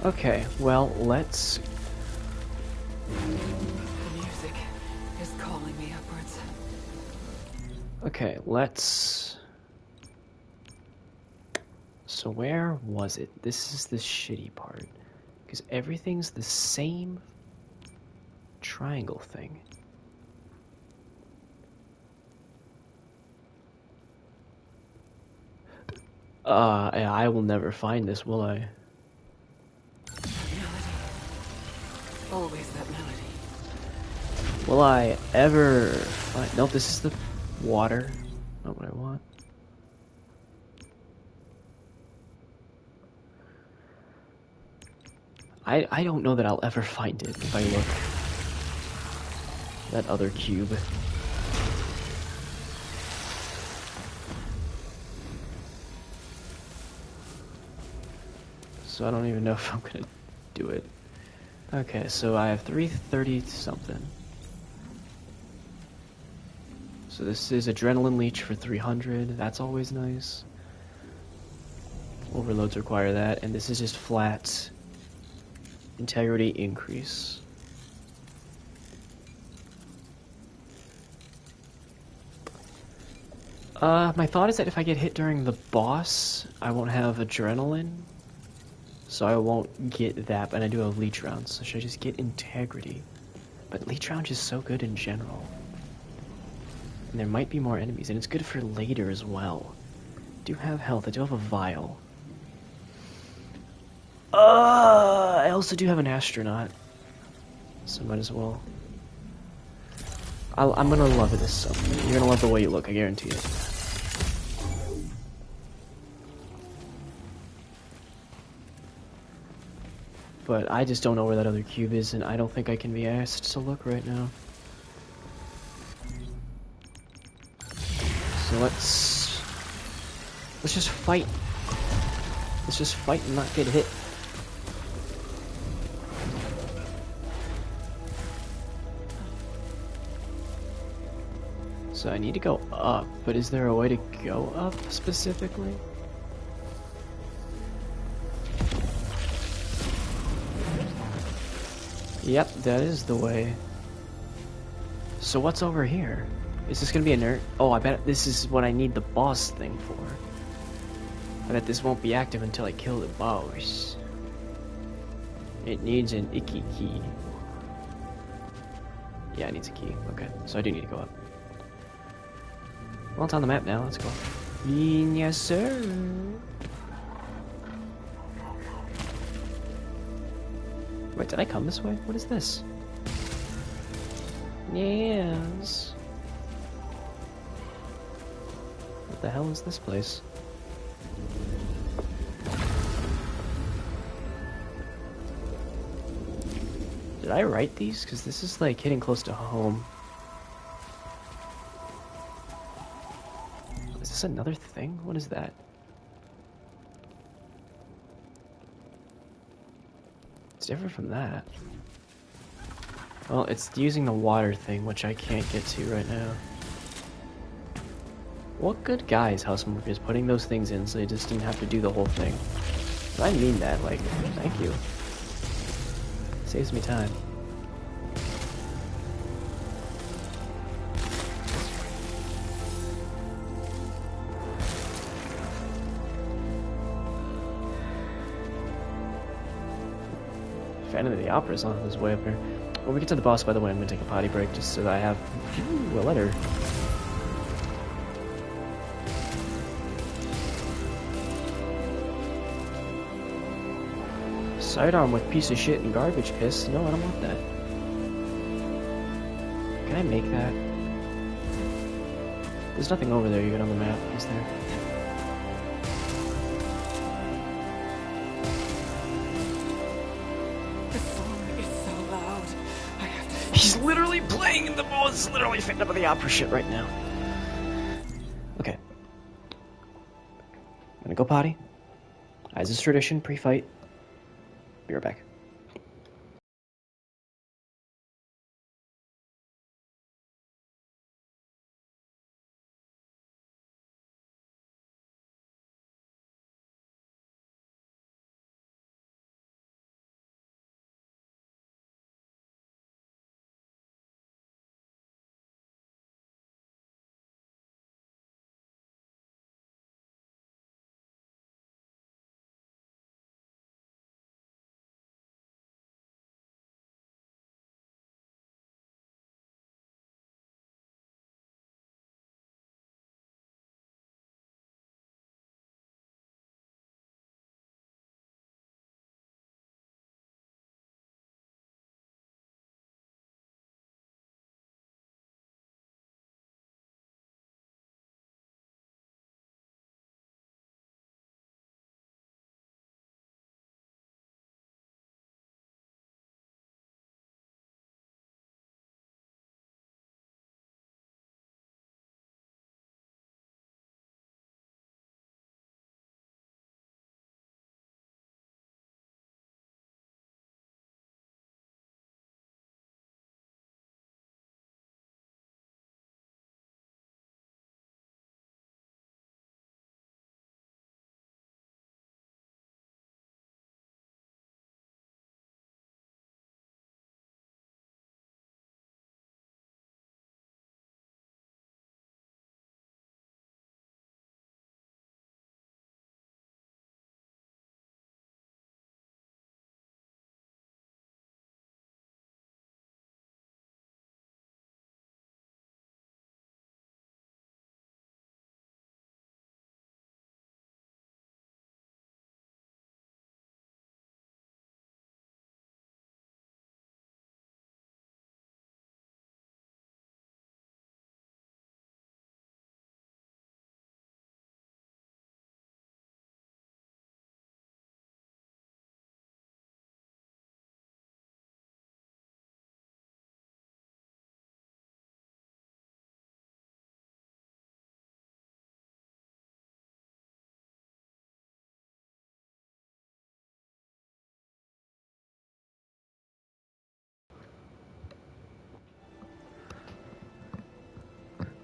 Okay, well, let's... The music is calling me upwards. Okay, let's... So where was it? This is the shitty part. Because everything's the same triangle thing. I will never find this, will I? Melody. Always that melody. Will I ever find... Nope, this is the water. Not what I want. I don't know that I'll ever find it if I look. That other cube. So I don't even know if I'm gonna do it. Okay, so I have 330 something. So this is adrenaline leech for 300. That's always nice. Overloads require that, and this is just flat integrity increase. My thought is that if I get hit during the boss, I won't have adrenaline. So I won't get that, but I do have leech rounds, so should I just get integrity? But leech round is so good in general. And there might be more enemies, and it's good for later as well. I do have health, I do have a vial. I also do have an astronaut. So might as well. I'm gonna love this so. You're gonna love the way you look, I guarantee it. But I just don't know where that other cube is, and I don't think I can be asked to look right now. So let's just fight. Let's just fight and not get hit. So I need to go up, but is there a way to go up specifically? Yep, that is the way. So what's over here? Is this gonna be a nerd? Oh, I bet this is what I need the boss thing for. I bet this won't be active until I kill the boss. It needs an icky key. Yeah, it needs a key. Okay, so I do need to go up. Well, it's on the map now. Let's go. Yes, sir. Wait, did I come this way? What is this? Yes. What the hell is this place? Did I write these? Because this is like hitting close to home. Is this another thing? What is that? It's different from that. Well, it's using the water thing, which I can't get to right now. What good guy is Housemarque is putting those things in so they just didn't have to do the whole thing? I mean that, like, thank you. Saves me time. Phantom of the Opera's on his way up here. When we get to the boss, by the way, I'm gonna take a potty break just so that I have a letter. Sidearm with piece of shit and garbage piss. No, I don't want that. Can I make that? There's nothing over there even on the map, is there? The song is so loud. I have to... He's literally playing in the most literally Phantom of the Opera shit right now. Okay. I'm gonna go potty. As is tradition, pre-fight. Be right back.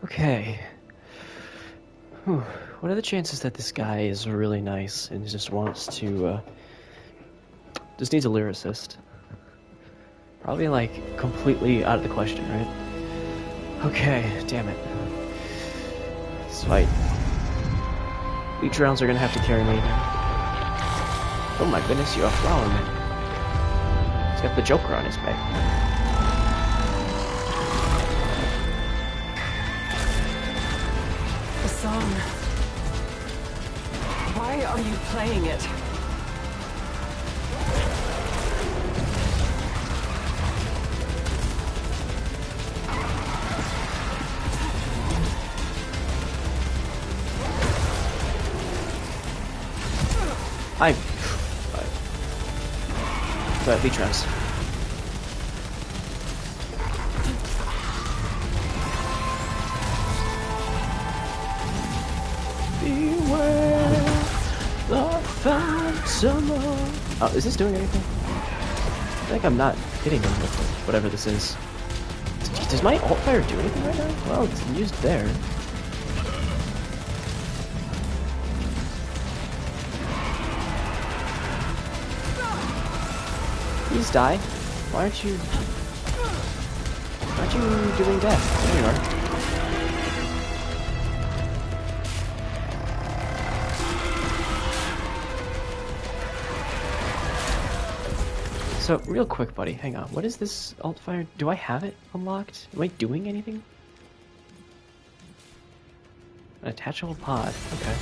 Okay. Whew. What are the chances that this guy is really nice and just wants to, just needs a lyricist? Probably, like, completely out of the question, right? Okay, damn it. Let's fight. Leech rounds are gonna have to carry me again. Oh my goodness, you're a flower man. He's got the Joker on his back. The song. Why are you playing it? But leech rounds. Beware the phantom. Oh, is this doing anything? I think I'm not hitting him with whatever this is. Does my alt fire do anything right now? Well, it's used there. Please die. Why aren't you doing death? There you are. So, real quick, buddy, hang on. What is this alt fire? Do I have it unlocked? Am I doing anything? An attachable pod. Okay.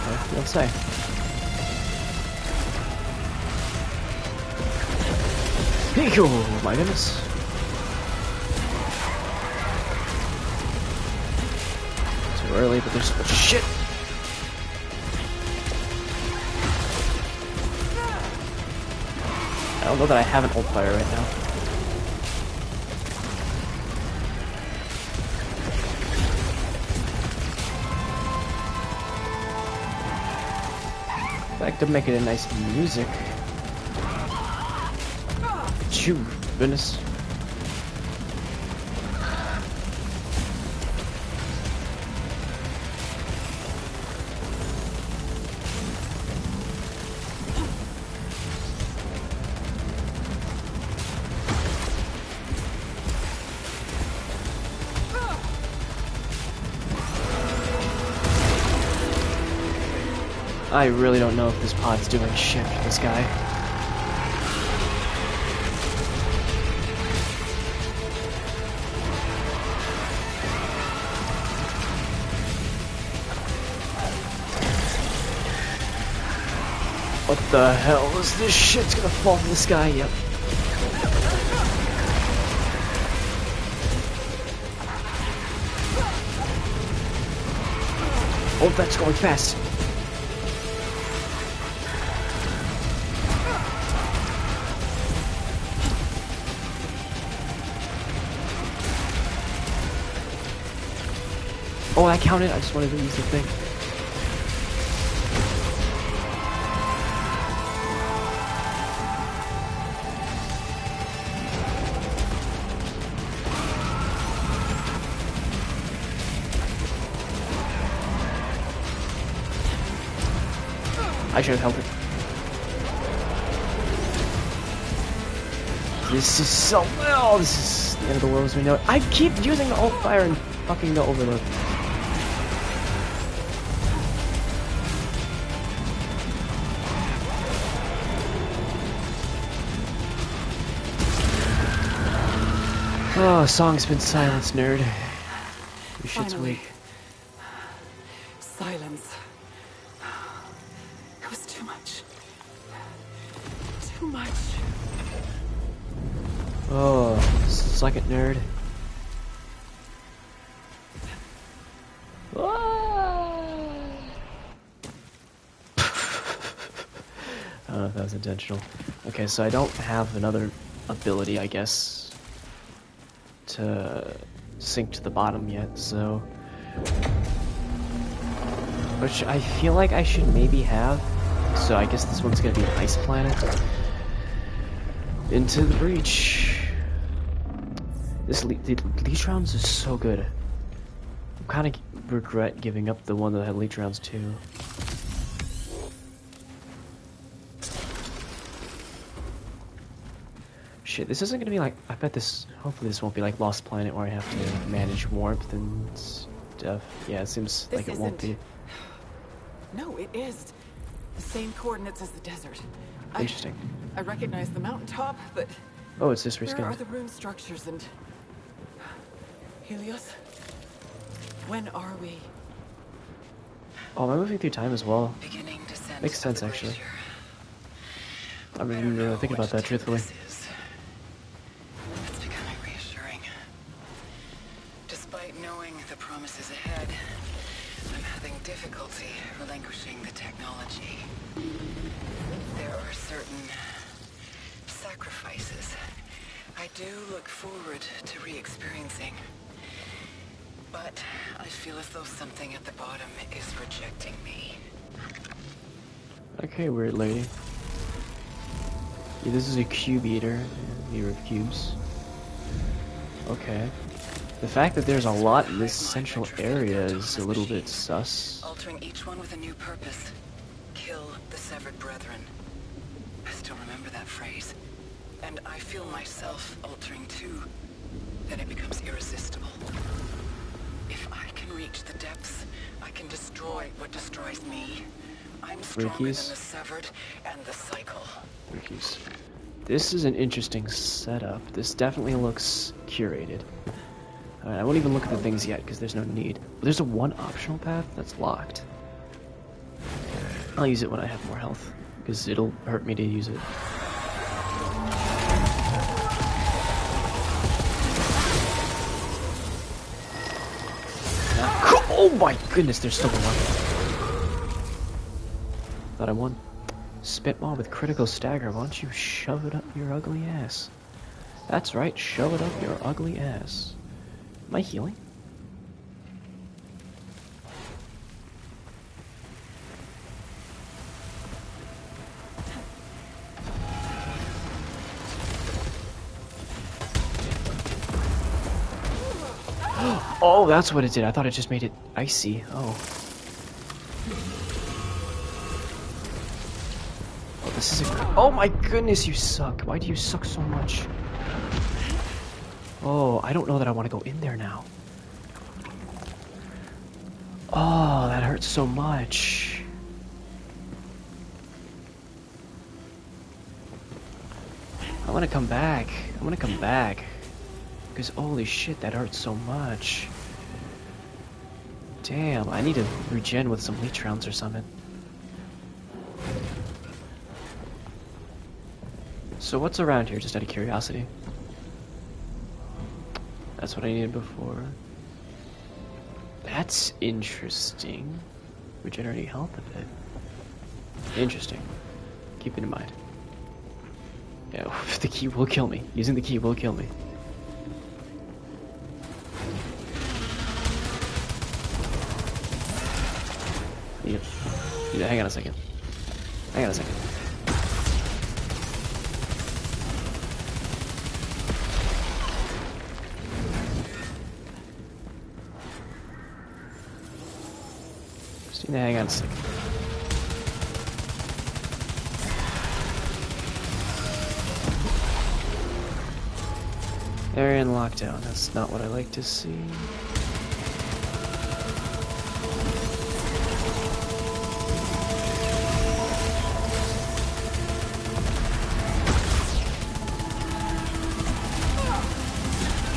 Okay, let's say. Oh my goodness. Too early, but there's so much shit. I don't know that I have an ult fire right now. Back to making a nice music. Phew, goodness. I really don't know if this pod's doing shit for this guy. What the hell is this shit's gonna fall from the sky? Yep. Oh, that's going fast. Oh, that counted? I just wanted to use the thing. I should have held it. This is so well. This is the end of the world as we know it. I keep using the alt fire and fucking the overload. Oh, song's been silenced, nerd. Your shit's weak. Silence. It was too much. Too much. Oh, suck it, nerd. I don't know if that was intentional. Okay, so I don't have another ability, I guess, to sink to the bottom yet, so... Which I feel like I should maybe have. So I guess this one's gonna be an ice planet. Into the breach. The leech rounds is so good. I kind of regret giving up the one that had leech rounds too. Shit, this isn't gonna be like. I bet this. Hopefully, this won't be like Lost Planet where I have to manage warmth and stuff. Yeah, it seems like it won't be. No, it is. The same coordinates as the desert. Interesting. I recognize the mountaintop, but Oh, it's this where reskin. are the rune structures and Helios? When are we? Oh, am I moving through time as well? Beginning descent Makes sense, of the actually. glacier. I mean, I didn't really think about that, truthfully. It's becoming reassuring. Despite knowing the promises ahead, I'm having difficulty relinquishing the technology. There are certain sacrifices I do look forward to re-experiencing. But I feel as though something at the bottom is rejecting me. Okay, weird lady. Yeah, this is a cube eater. Eater of cubes. Okay. The fact that there's a lot in this central area is a little bit sus. Altering each one with a new purpose. Kill the severed brethren. I still remember that phrase. And I feel myself altering too. Then it becomes irresistible. If I can reach the depths, I can destroy what destroys me. I'm stronger than the severed and the cycle. Ricky's. This is an interesting setup. This definitely looks curated. I won't even look at the things yet because there's no need. There's a one optional path that's locked. I'll use it when I have more health because it'll hurt me to use it. Oh my goodness, there's still one. Thought I won. Spitball with critical stagger. Why don't you shove it up your ugly ass? That's right, shove it up your ugly ass. Am I healing? Oh, that's what it did. I thought it just made it icy. Oh. Oh, this is a... Oh my goodness, you suck. Why do you suck so much? Oh, I don't know that I want to go in there now. Oh, that hurts so much. I want to come back. I want to come back. Because holy shit, that hurts so much. Damn, I need to regen with some leech rounds or something. So what's around here, just out of curiosity? That's what I needed before. That's interesting. Regenerating health a bit. Interesting. Keep it in mind. Yeah, the key will kill me. Using the key will kill me. Yep. Yeah, hang on a second. Hang on a second. Just need to hang on a second. Area in lockdown. That's not what I like to see.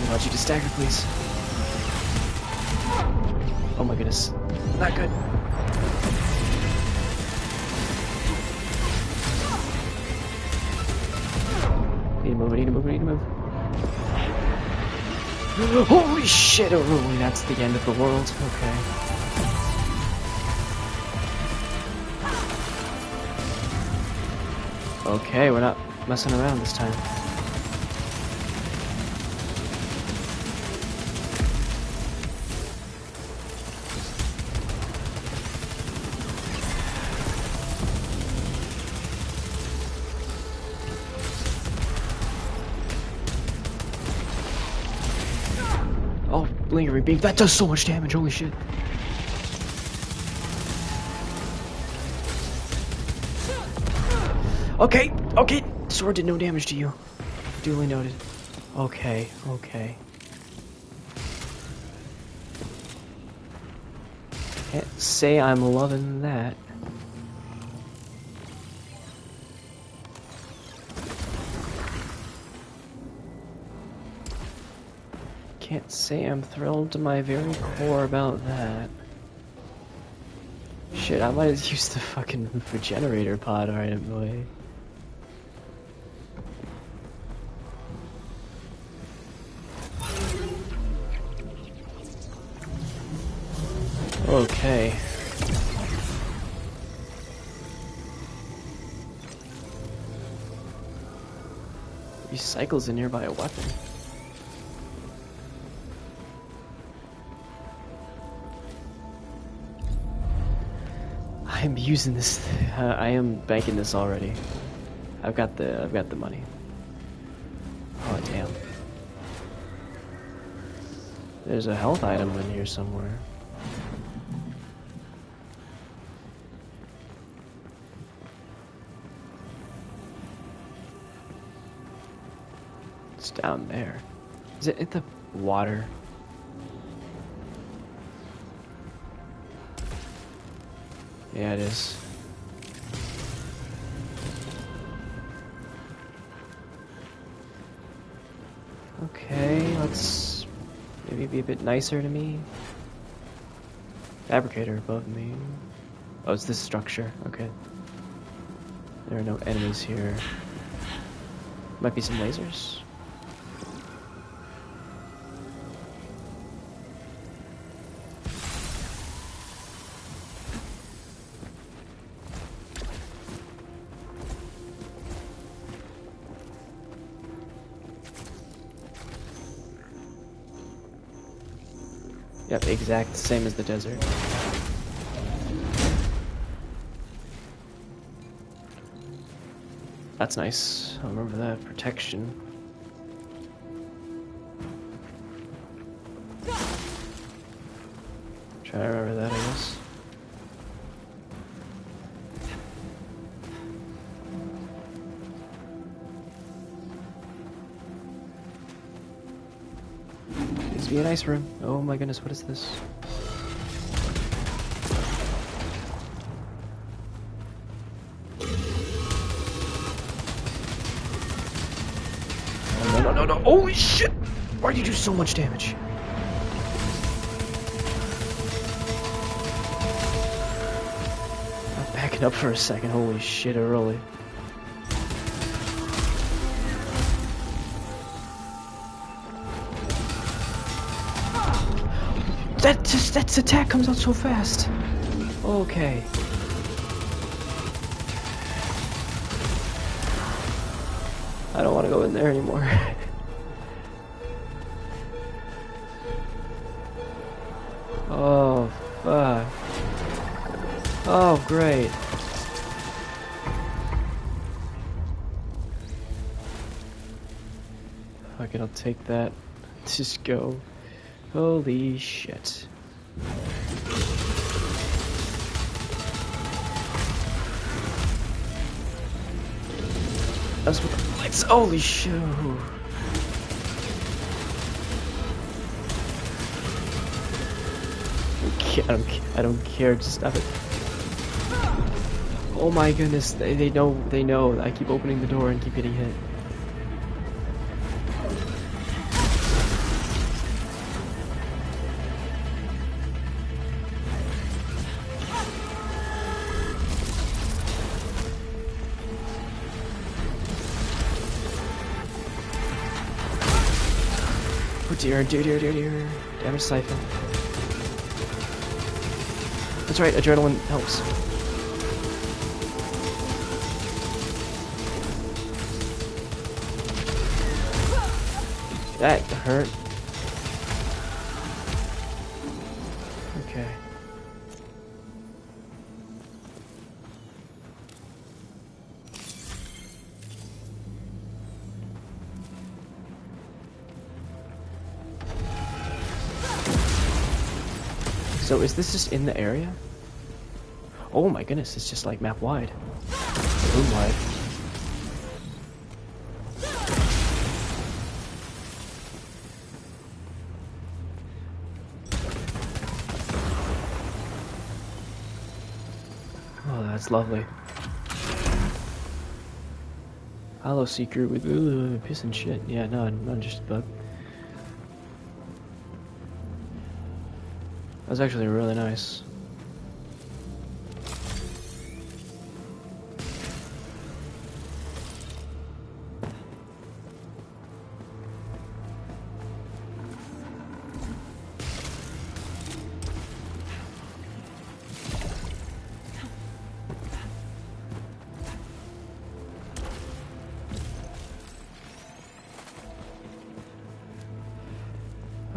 I want you to stagger, please. Oh my goodness. Not good. Need to move, I need to move, I need to move. Holy shit! Oh, really? That's the end of the world? Okay. Okay, we're not messing around this time. Lingering beam. That does so much damage, holy shit. Okay, okay. Sword did no damage to you. Duly noted. Okay, okay. Can't say I'm loving that. Can't say I'm thrilled to my very core about that. Shit, I might have used the fucking regenerator pod right away. Okay. Recycles a nearby weapon. I am using this. I am banking this already. I've got the money. Oh damn. There's a health item in here somewhere. It's down there. Is it in the water? Yeah, it is. Okay, let's maybe be a bit nicer to me. Fabricator above me. Oh, it's this structure. Okay. There are no enemies here. Might be some lasers. Yep, exact same as the desert. That's nice. I'll remember that. Protection. Try to remember that, I guess. This would be a nice room. Oh my goodness, what is this? Oh, no, holy shit! Why do you do so much damage? I'm backing up for a second, holy shit, early. That attack comes out so fast. Okay. I don't want to go in there anymore. Oh, fuck. Oh, great. Fuck it, I'll take that. Just go. Holy shit. That's what the lights. Holy shit. I don't care. Just stop it. Oh my goodness. They know. I keep opening the door and keep getting hit. Dear. Damage siphon. That's right, adrenaline helps. That hurt. Okay. So is this just in the area? Oh my goodness, it's just like map wide. Room wide. Oh, that's lovely. Hollow Seeker with piss and shit. Yeah, no, not just a bug. That was actually really nice.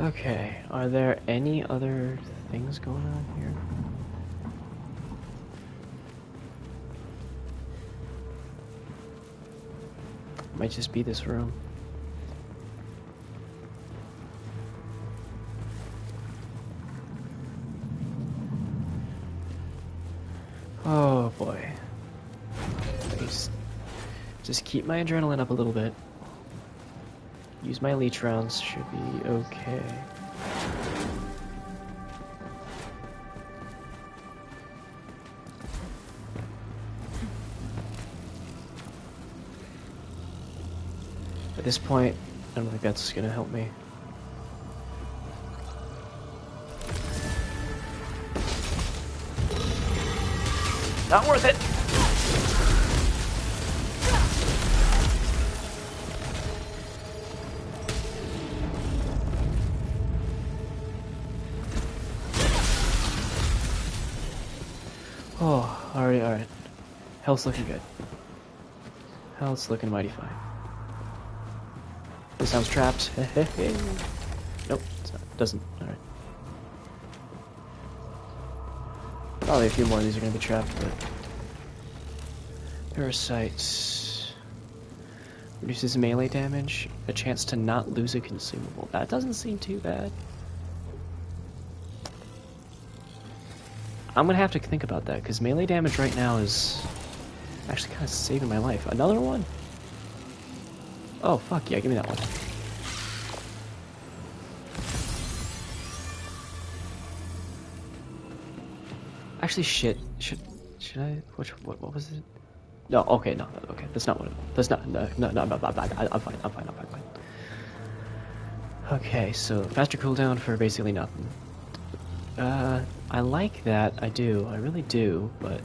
Okay, are there any other things going on here? Might just be this room. Oh boy. Just keep my adrenaline up a little bit. Use my leech rounds, should be okay. At this point, I don't think that's gonna help me. Not worth it! Oh, alright. Health's looking good. Health's looking mighty fine. This sounds trapped. Nope, it's not. Doesn't. Alright. Probably a few more of these are gonna be trapped, but... Parasites... Reduces melee damage. A chance to not lose a consumable. That doesn't seem too bad. I'm gonna have to think about that, because melee damage right now is actually kind of saving my life. Another one? Oh, fuck yeah, give me that one. Actually, shit. Should I? What was it? No, okay, no, okay. That's not what it was. That's not, no, I'm fine. Okay, so faster cooldown for basically nothing. I like that, I really do, but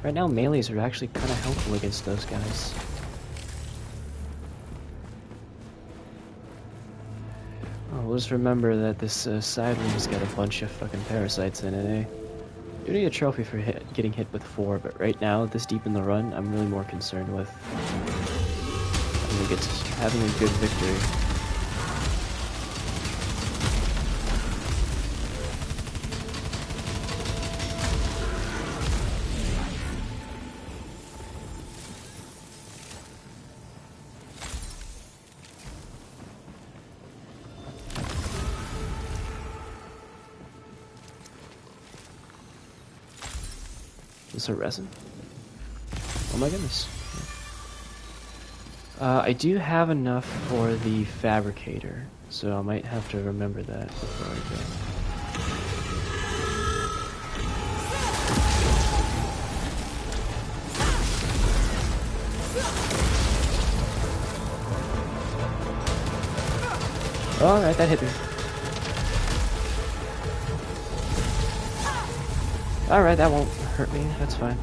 right now melees are actually kind of helpful against those guys. Oh, we'll just remember that this side room's got a bunch of fucking parasites in it, eh? You need a trophy for getting hit with 4, but right now, this deep in the run, I'm really more concerned with having a good victory. Is this a resin? Oh my goodness. I do have enough for the fabricator, so I might have to remember that before I go. Alright, that hit me. Alright, that won't hurt me, that's fine.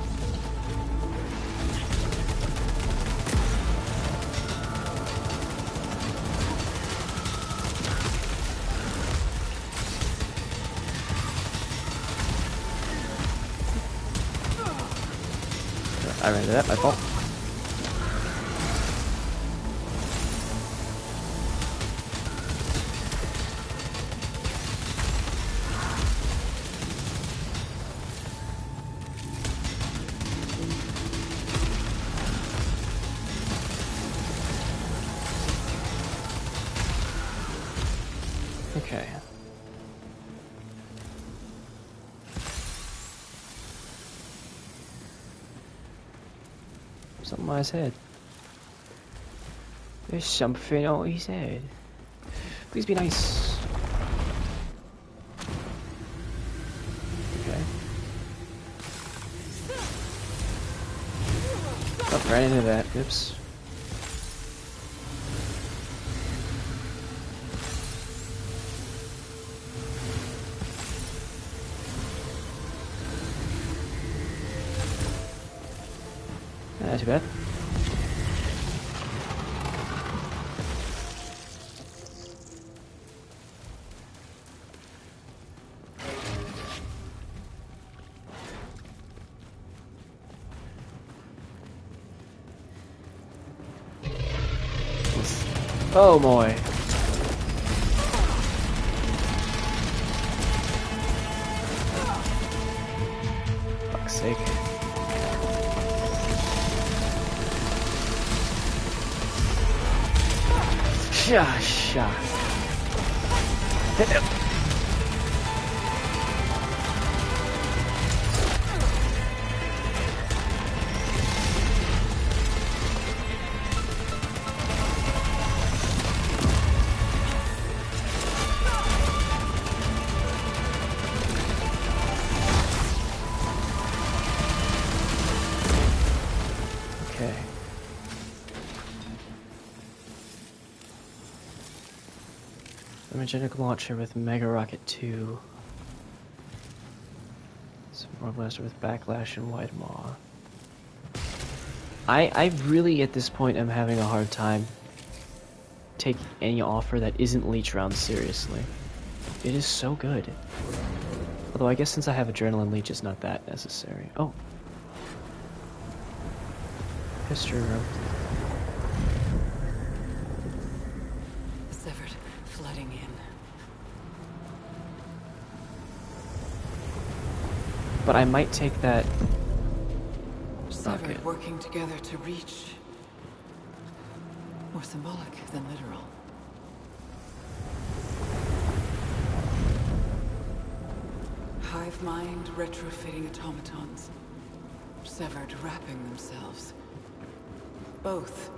I ran into that, my fault. Okay. something on his head. There's something on his head. Please be nice. Okay. Oh, right into that. Oops. Not too bad. Oh boy. Fuck's sake. Sha. Hit him. Okay. Energetic launcher with Mega Rocket 2. More blaster with Backlash and Wide Maw. I really at this point am having a hard time taking any offer that isn't Leech Round seriously. It is so good. Although I guess since I have Adrenaline Leech, it's not that necessary. Oh. History room. Severed, flooding in. But I might take that. Severed working together to reach. More symbolic than literal. Hive mind retrofitting automatons. Severed wrapping themselves. Both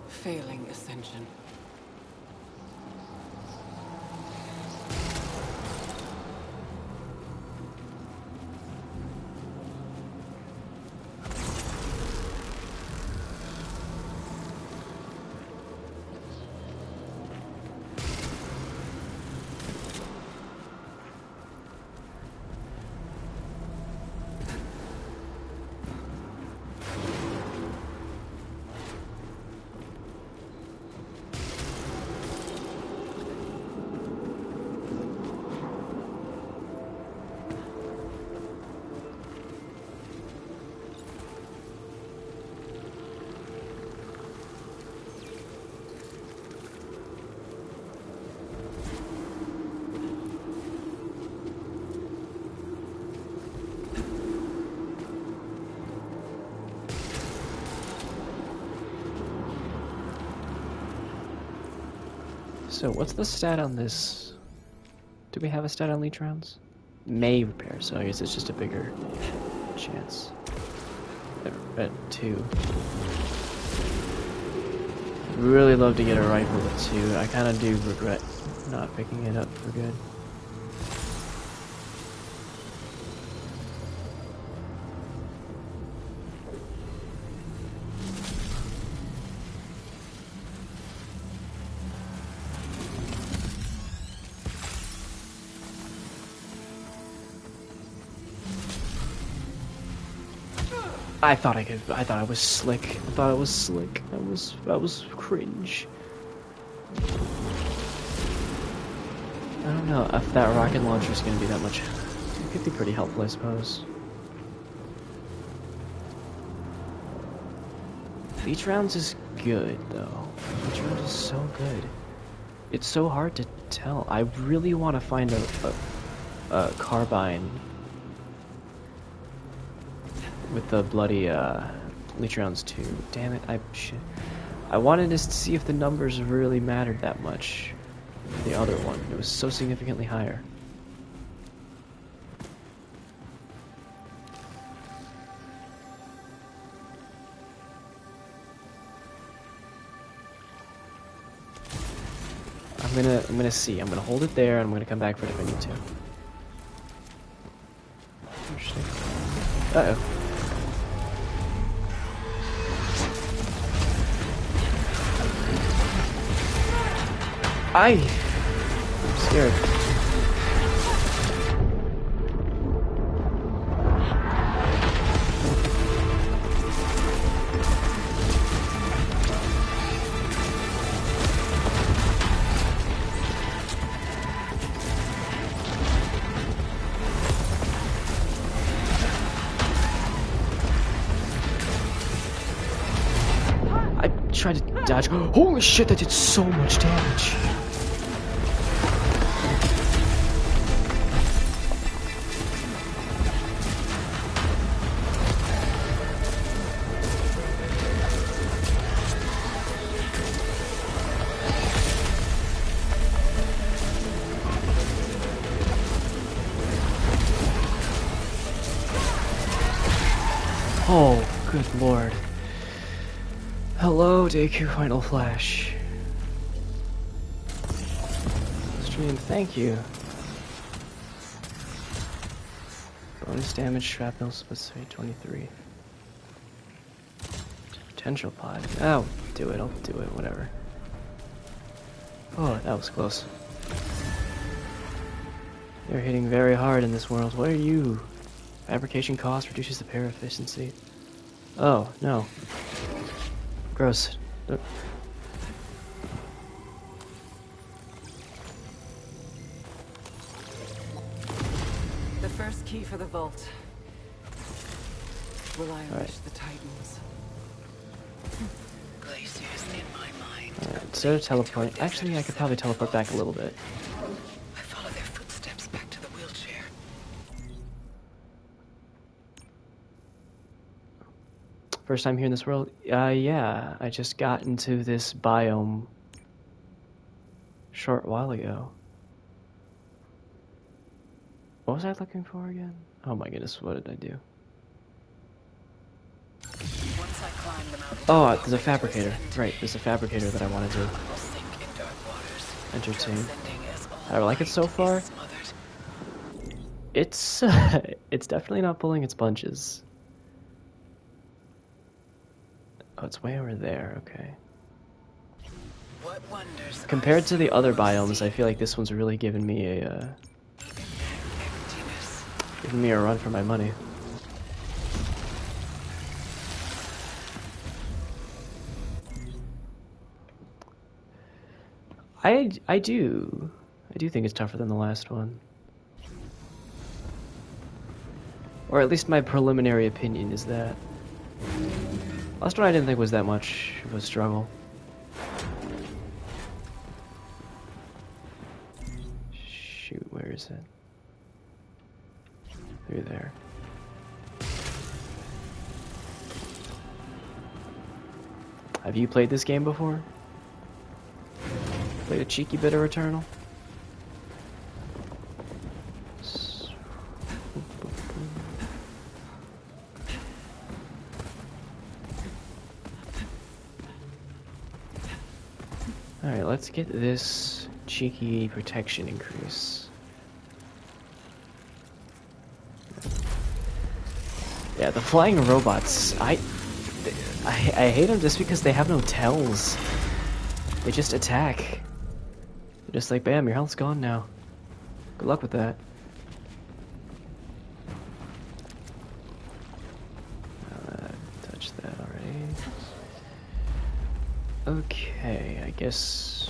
failing ascension. So what's the stat on this? Do we have a stat on Leech Rounds? May repair, so I guess it's just a bigger chance. At 2. Really love to get a rifle at 2. I kind of do regret not picking it up for good. I thought I was slick. I thought I was slick. That was cringe. I don't know if that rocket launcher is going to be that much. It could be pretty helpful, I suppose. Leech Rounds is good, though. Leech Rounds is so good. It's so hard to tell. I really want to find a carbine with the bloody Leech Rounds 2. Damn it, I wanted to see if the numbers really mattered that much. The other one, it was so significantly higher. I'm gonna see. I'm gonna hold it there, and I'm gonna come back for it if I need to. Interesting. Uh-oh. I'm scared. I tried to dodge. Holy shit, that did so much damage. Oh, good lord. Hello, Deku Final Flash. Stream, thank you. Bonus damage, shrapnel, specific 23. Potential pod. Oh, do it, I'll do it, whatever. Oh, that was close. They're hitting very hard in this world. What are you? Fabrication cost reduces the repair efficiency. Oh, no. Gross. The first key for the vault. Will I unleash the Titans? Glaciers in my mind. Alright, instead of teleporting... Actually, I could probably teleport back a little bit. I follow their footsteps back to the wheelchair. First time here in this world? Yeah. I just got into this biome a short while ago. What was I looking for again? Oh my goodness, what did I do? Once I climb the mountain, There's a fabricator. Right, there's a fabricator that I wanted to entertain. I like it so far. It's it's definitely not pulling its punches. Oh, it's way over there, okay. Compared to the other biomes, I feel like this one's really giving me a run for my money. I do think it's tougher than the last one. Or at least my preliminary opinion is that. Last one I didn't think was that much of a struggle. Shoot, where is it? Through there. Have you played this game before? Played a cheeky bit of Returnal? Alright, let's get this cheeky protection increase. Yeah, the flying robots, I hate them just because they have no tells. They just attack. They're just like, bam, your health's gone now. Good luck with that. Touched that already. Okay, I guess...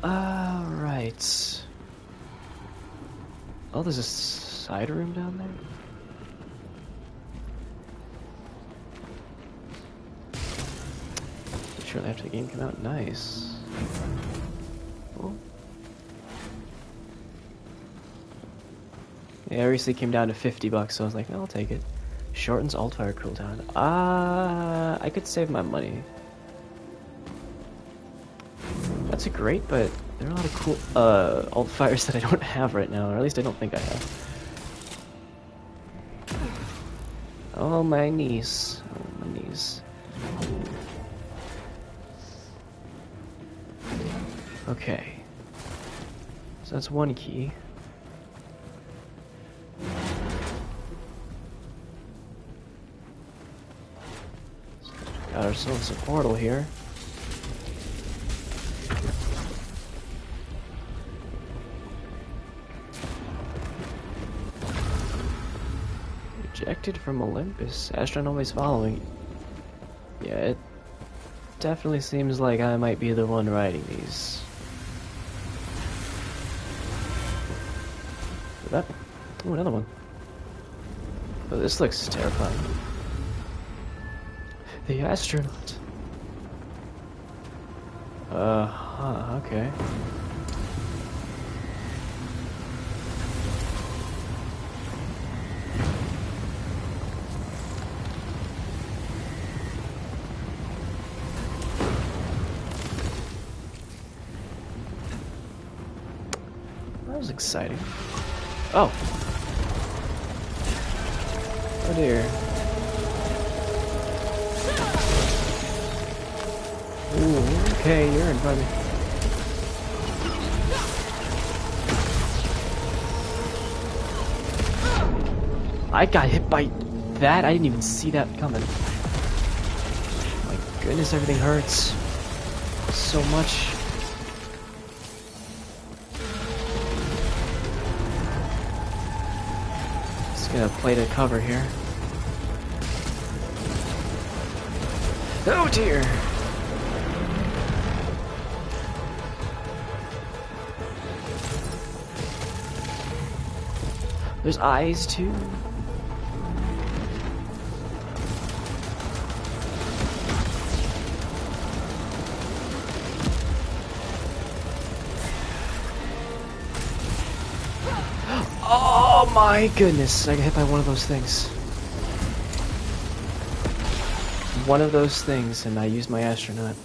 Alright. Oh, there's a side room down there? Shortly after the game came out. Nice. Cool. Yeah, it recently came down to $50, so I was like, no, I'll take it. Shortens alt-fire cooldown. I could save my money. That's a great, but there are a lot of cool alt-fires that I don't have right now, or at least I don't think I have. Oh, my knees. Oh, my knees. Okay. So that's one key. Got ourselves a portal here. Ejected from Olympus. Astronaut is following. Yeah, it definitely seems like I might be the one writing these. That. Oh, another one. Oh, this looks terrifying. The astronaut. Okay. That was exciting. Oh. Oh dear. Ooh, okay, you're in front of me. I got hit by that? I didn't even see that coming. My goodness, everything hurts so much. Just gonna play to cover here. Oh dear! There's eyes too. Oh my goodness, I got hit by one of those things. One of those things, and I used my astronaut.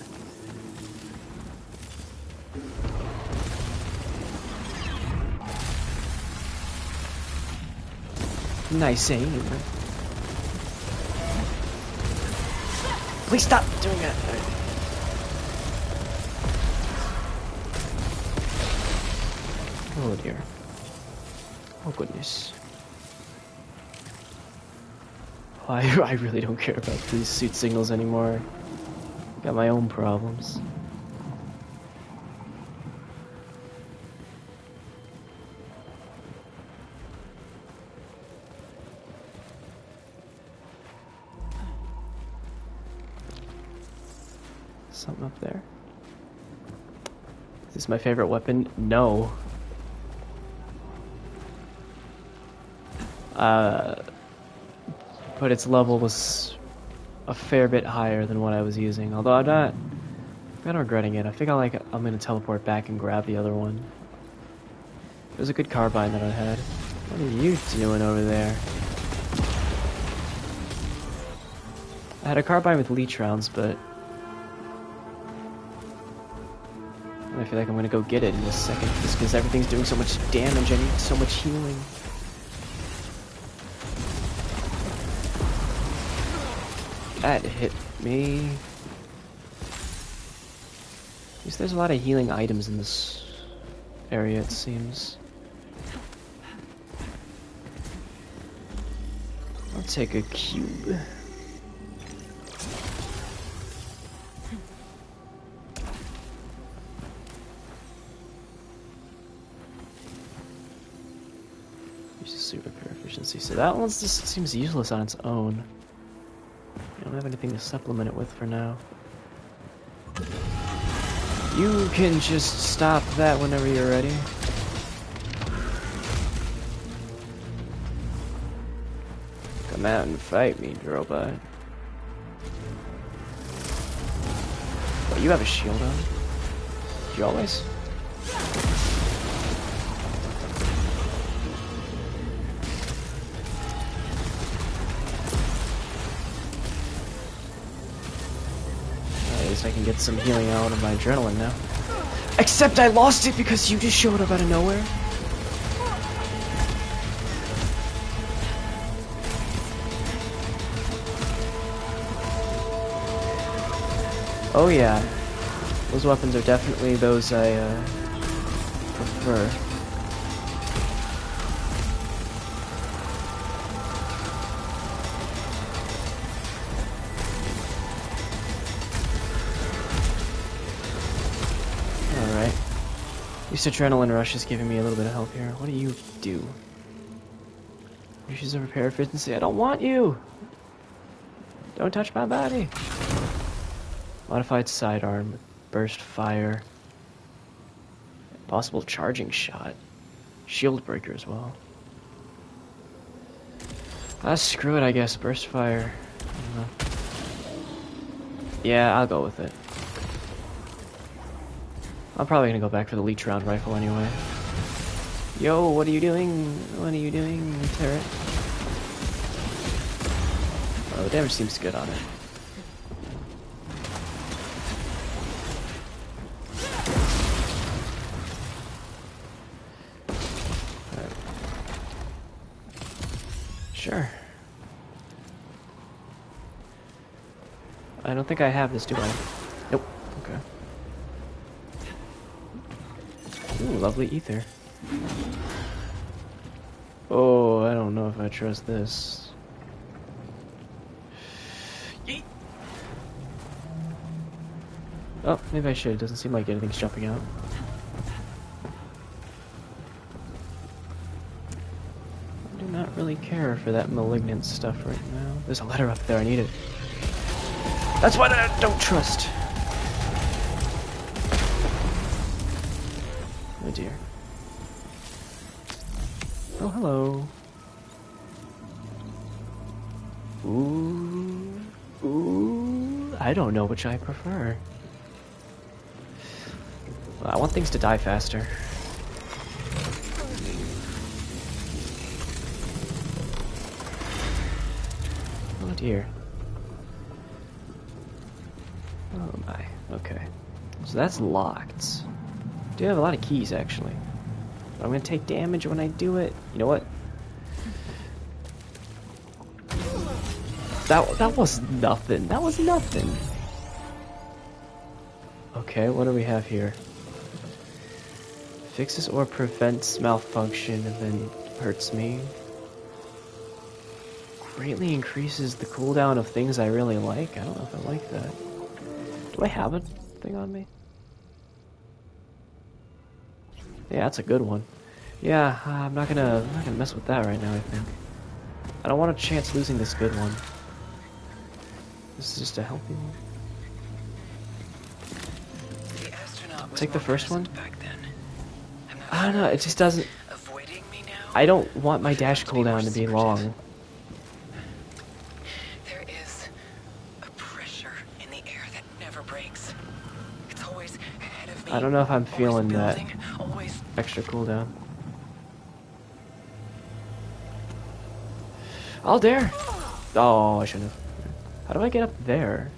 Nice aim. Please stop doing that. Oh dear. Oh goodness. Oh, I really don't care about these suit signals anymore. Got my own problems. Something up there. Is this my favorite weapon? No. But its level was a fair bit higher than what I was using. Although I'm not regretting it. I think I'm gonna teleport back and grab the other one. It was a good carbine that I had. What are you doing over there? I had a carbine with leech rounds, but I feel like I'm gonna go get it in a second just because everything's doing so much damage. I need so much healing. That hit me. At least there's a lot of healing items in this area, it seems. I'll take a cube. Use the super repair efficiency. So that one just seems useless on its own. I don't have anything to supplement it with for now. You can just stop that whenever you're ready. Come out and fight me, robot. Oh, you have a shield on? Did you always? I can get some healing out of my adrenaline now. Except I lost it because you just showed up out of nowhere. Oh yeah. Those weapons are definitely those I prefer. Alright. At least Adrenaline Rush is giving me a little bit of help here. What do you do? Issues of repair efficiency. I don't want you! Don't touch my body! Modified sidearm. Burst fire. Possible charging shot. Shield breaker as well. Screw it, I guess. Burst fire. I don't know. Yeah, I'll go with it. I'm probably gonna go back for the leech round rifle anyway. Yo, what are you doing? What are you doing, turret? Oh, the damage seems good on it. Alright. Sure. I don't think I have this, do I? Nope. Okay. Ooh, lovely ether. Oh, I don't know if I trust this. Yeet. Oh, maybe I should. It doesn't seem like anything's jumping out. I do not really care for that malignant stuff right now. There's a letter up there. I need it. That's what I don't trust. Oh dear. Oh, hello. Ooh. Ooh. I don't know which I prefer. Well, I want things to die faster. Oh dear. Oh my. Okay. So that's locked. I do have a lot of keys, actually. But I'm gonna take damage when I do it. You know what? That was nothing. That was nothing. Okay, what do we have here? Fixes or prevents malfunction and then hurts me. Greatly increases the cooldown of things I really like. I don't know if I like that. Do I have a thing on me? Yeah, that's a good one. Yeah, I'm not gonna mess with that right now, I think. I don't want a chance losing this good one. This is just a healthy one. The astronaut was Take the more first one? present back then. I'm not I don't know, sure it just doesn't... avoiding me now. I don't want my dash To be more cooldown to be secretive. long. There is a pressure in the air that never breaks. It's always ahead of me. I don't know if I'm always feeling that building, always. extra cooldown. I'll dare! Oh, I shouldn't have. How do I get up there?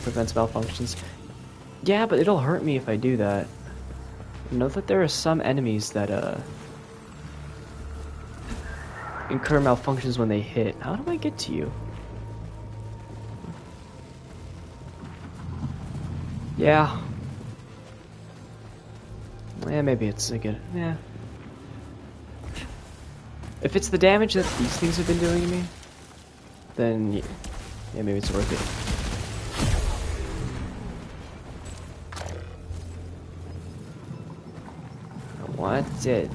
Prevents malfunctions. Yeah, but it'll hurt me if I do that. Know that there are some enemies that incur malfunctions when they hit. How do I get to you? Yeah. Yeah, maybe it's a good... Yeah. If it's the damage that these things have been doing to me, then yeah, maybe it's worth it. I want it.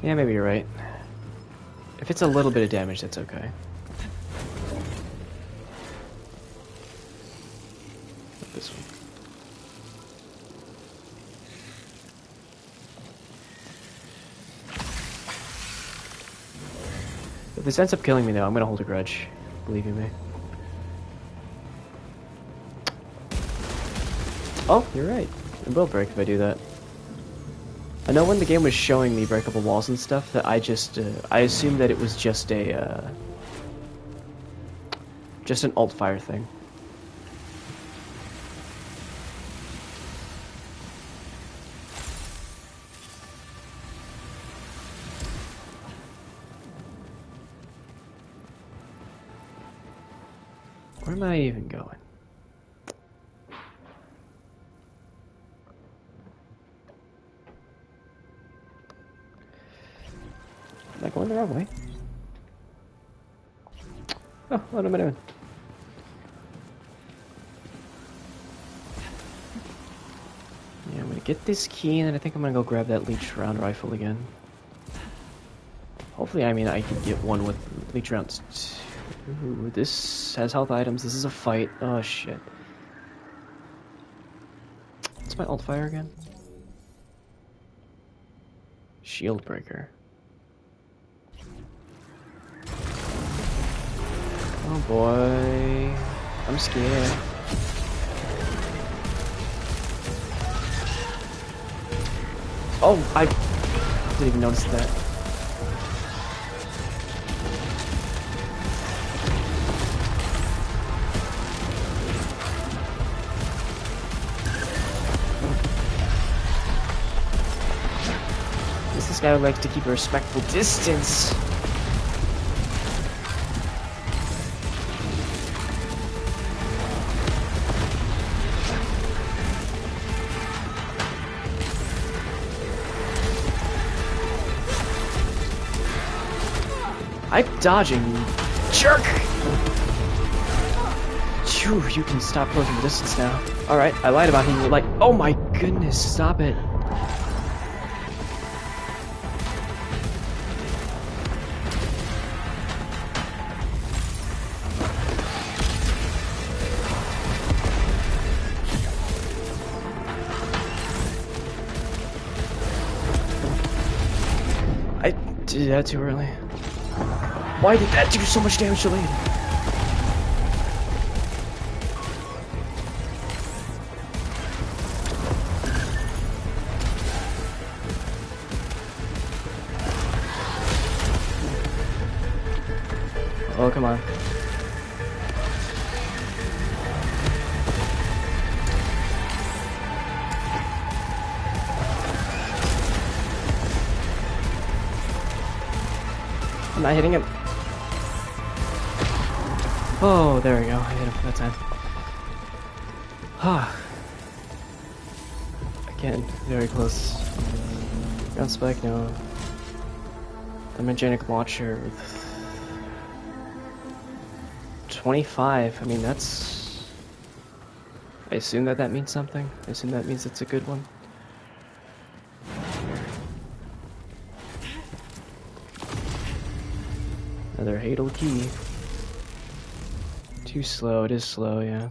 Yeah, maybe you're right. If it's a little bit of damage, that's okay. Not this one. If this ends up killing me, though, I'm gonna hold a grudge. Believe you me. Oh, you're right. It will break if I do that. I know when the game was showing me breakable walls and stuff that I just, I assumed that it was just a, just an alt fire thing. am I even going? Am I going the wrong way? Oh, what am I doing? Yeah, I'm gonna get this key, and then I think I'm gonna go grab that leech round rifle again. Hopefully, I mean, I can get one with leech rounds. Ooh, this has health items. This is a fight. Oh, shit. What's my alt fire again? Shield breaker. Oh boy. I'm scared. Oh, I didn't even notice that. This guy likes to keep a respectful distance. I'm dodging, you jerk! Phew, you can stop closing the distance now. Alright, I lied about him. Like, oh my goodness, stop it. I did that too early. Why did that do so much damage to Lane? Oh, come on. I'm not hitting him. Oh, there we go. I hit him that time. Ah. Again, very close. Ground spike, no. The magnetic launcher with 25. I mean, that's... I assume that means something. I assume that means it's a good one. Another Hadal key. Too slow. It is slow, yeah.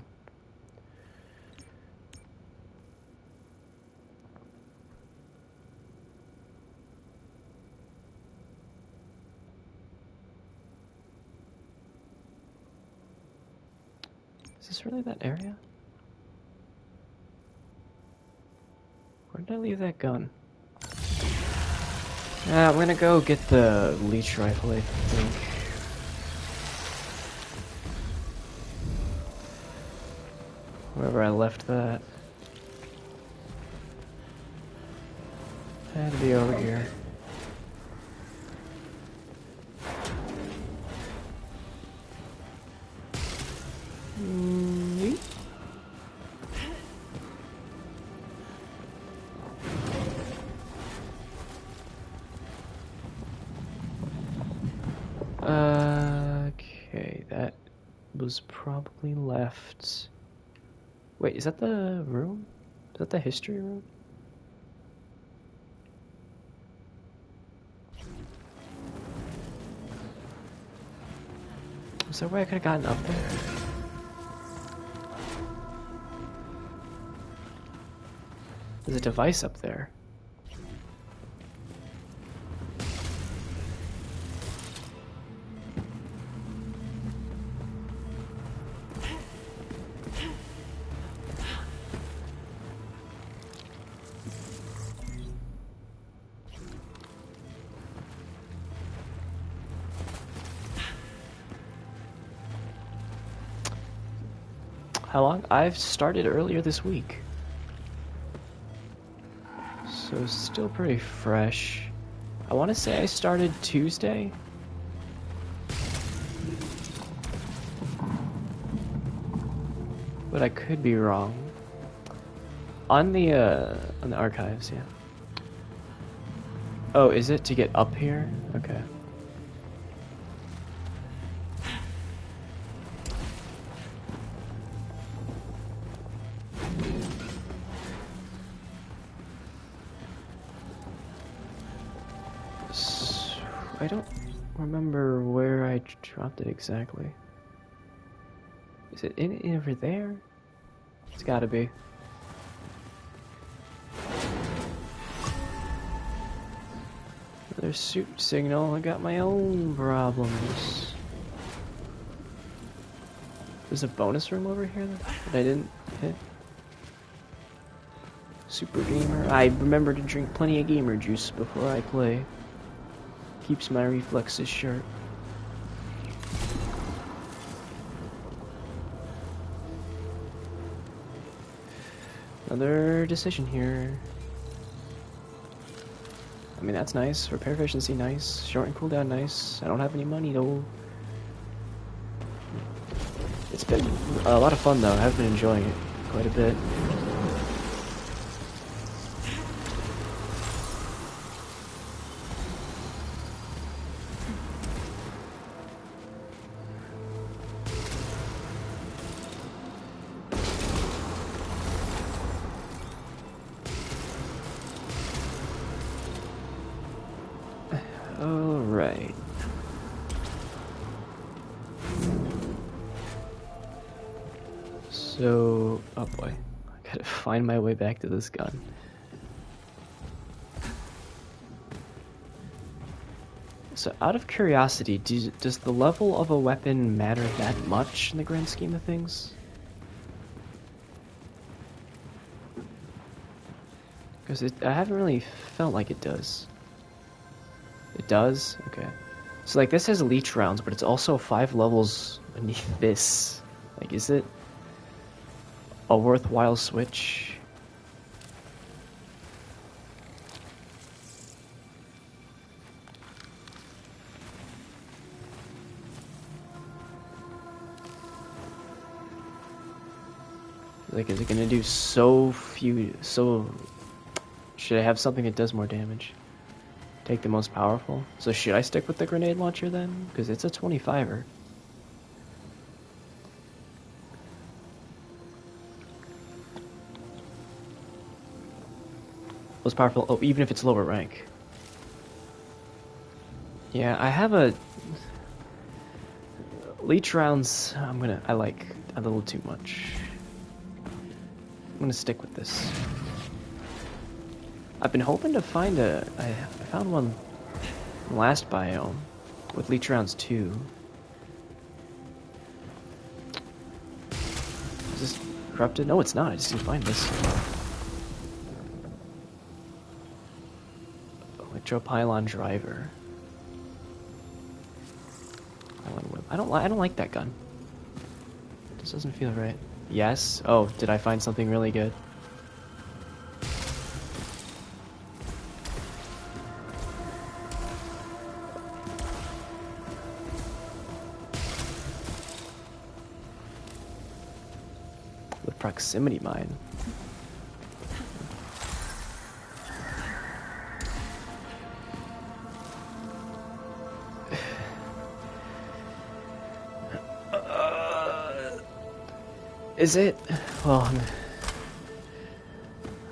Is this really that area? Where did I leave that gun? I'm gonna go get the leech rifle, I think. Wherever I left that. Had to be over here. Yeet. Okay, that was probably left. Wait, is that the room? Is that the history room? Is there a way I could have gotten up there? There's a device up there. How long? I've started earlier this week. So still pretty fresh. I want to say I started Tuesday. but I could be wrong. On the archives, yeah. Oh, is it to get up here? Okay. So, I don't remember where I dropped it exactly. Is it in over there? It's gotta be. Another suit signal. I got my own problems. There's a bonus room over here that I didn't hit. Super gamer. I remember to drink plenty of gamer juice before I play. Keeps my reflexes sharp. Another decision here. I mean, that's nice. Repair efficiency, nice. Shorten cooldown, nice. I don't have any money, though. It's been a lot of fun, though. I've been enjoying it quite a bit. Alright. So, oh boy, I gotta find my way back to this gun. So, out of curiosity, does the level of a weapon matter that much in the grand scheme of things? Because I haven't really felt like it does. It does? Okay. So, like, this has leech rounds, but it's also 5 levels beneath this. Like, is it a worthwhile switch? Like, is it gonna do so few, should I have something that does more damage? Take the most powerful? So should I stick with the grenade launcher then? Because it's a 25er. Most powerful, oh, even if it's lower rank. Yeah, I have a... Leech rounds, I like a little too much. I'm gonna stick with this. I've been hoping to find I found one in the last biome with leech rounds too. Is this corrupted? No, it's not. I just didn't find this. Electropylon driver. I don't like that gun. It just doesn't feel right. Yes. Oh, did I find something really good? The proximity mine. Is it? Well,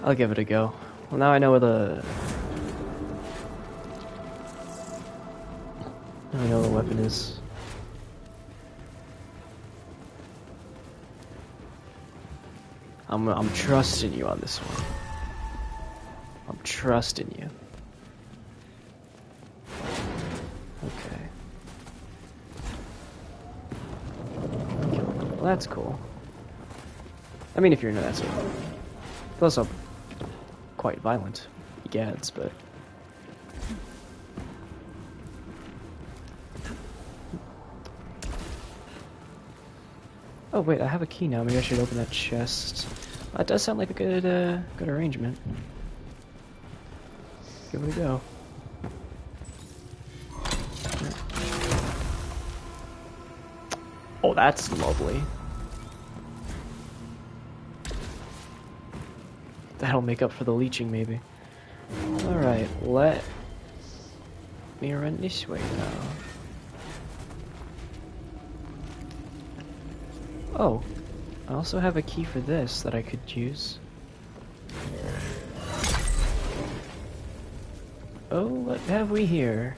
I'll give it a go. Well, now I know where the... Now I know where the weapon is. I'm trusting you on this one. I'm trusting you. Okay. Well, that's cool. I mean, if you're into that sort of... It's also quite violent, egads, but... Oh wait, I have a key now. Maybe I should open that chest. That does sound like a good, good arrangement. Give it a go. Oh, that's lovely. That'll make up for the leeching, maybe. Alright, let me run this way now. Oh, I also have a key for this that I could use. Oh, what have we here?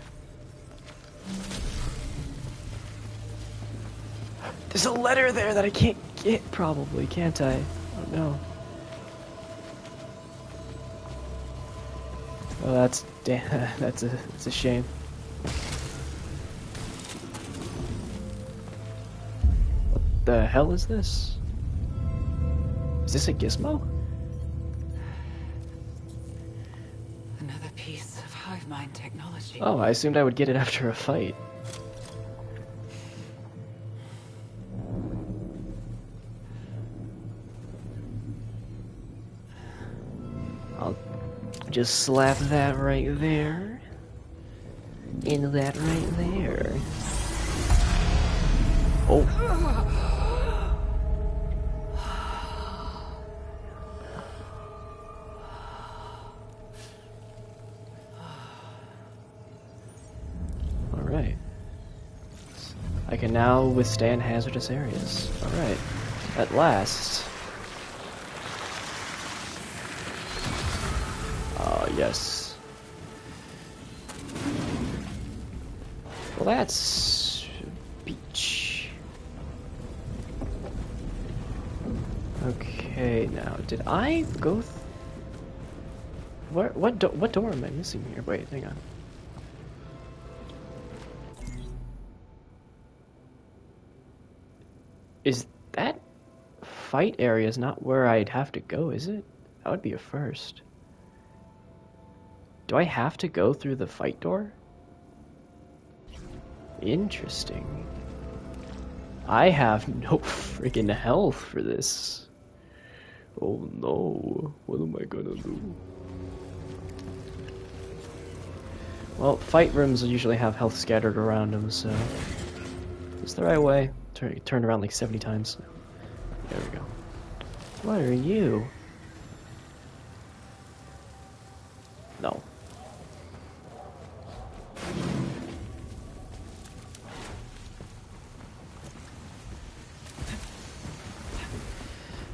There's a letter there that I can't get, probably, can't I? Oh no. Oh, that's that's a shame. What the hell is this? Is this a gizmo? Another piece of hive mind technology. Oh, I assumed I would get it after a fight. I'll just slap that right there. And that right there. Oh. Alright. I can now withstand hazardous areas. Alright. At last. Yes. Well, that's beach. Okay, now did I go? What door am I missing here? Wait, hang on. Is that fight area is not where I'd have to go, is it? That would be a first. Do I have to go through the fight door? Interesting. I have no friggin' health for this. Oh no, what am I gonna do? Well, fight rooms usually have health scattered around them, so... Is the right way? Turned around like 70 times. There we go. What are you? No.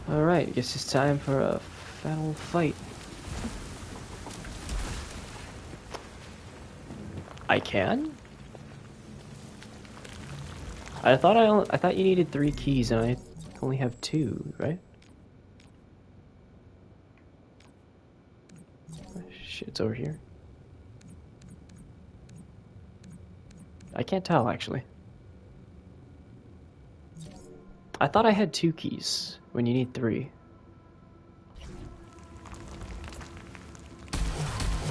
Alright, I guess it's time for a final fight. I can? I thought you needed 3 keys and I only have 2, right? Shit, it's over here. I can't tell, actually. I thought I had 2 keys when you need 3.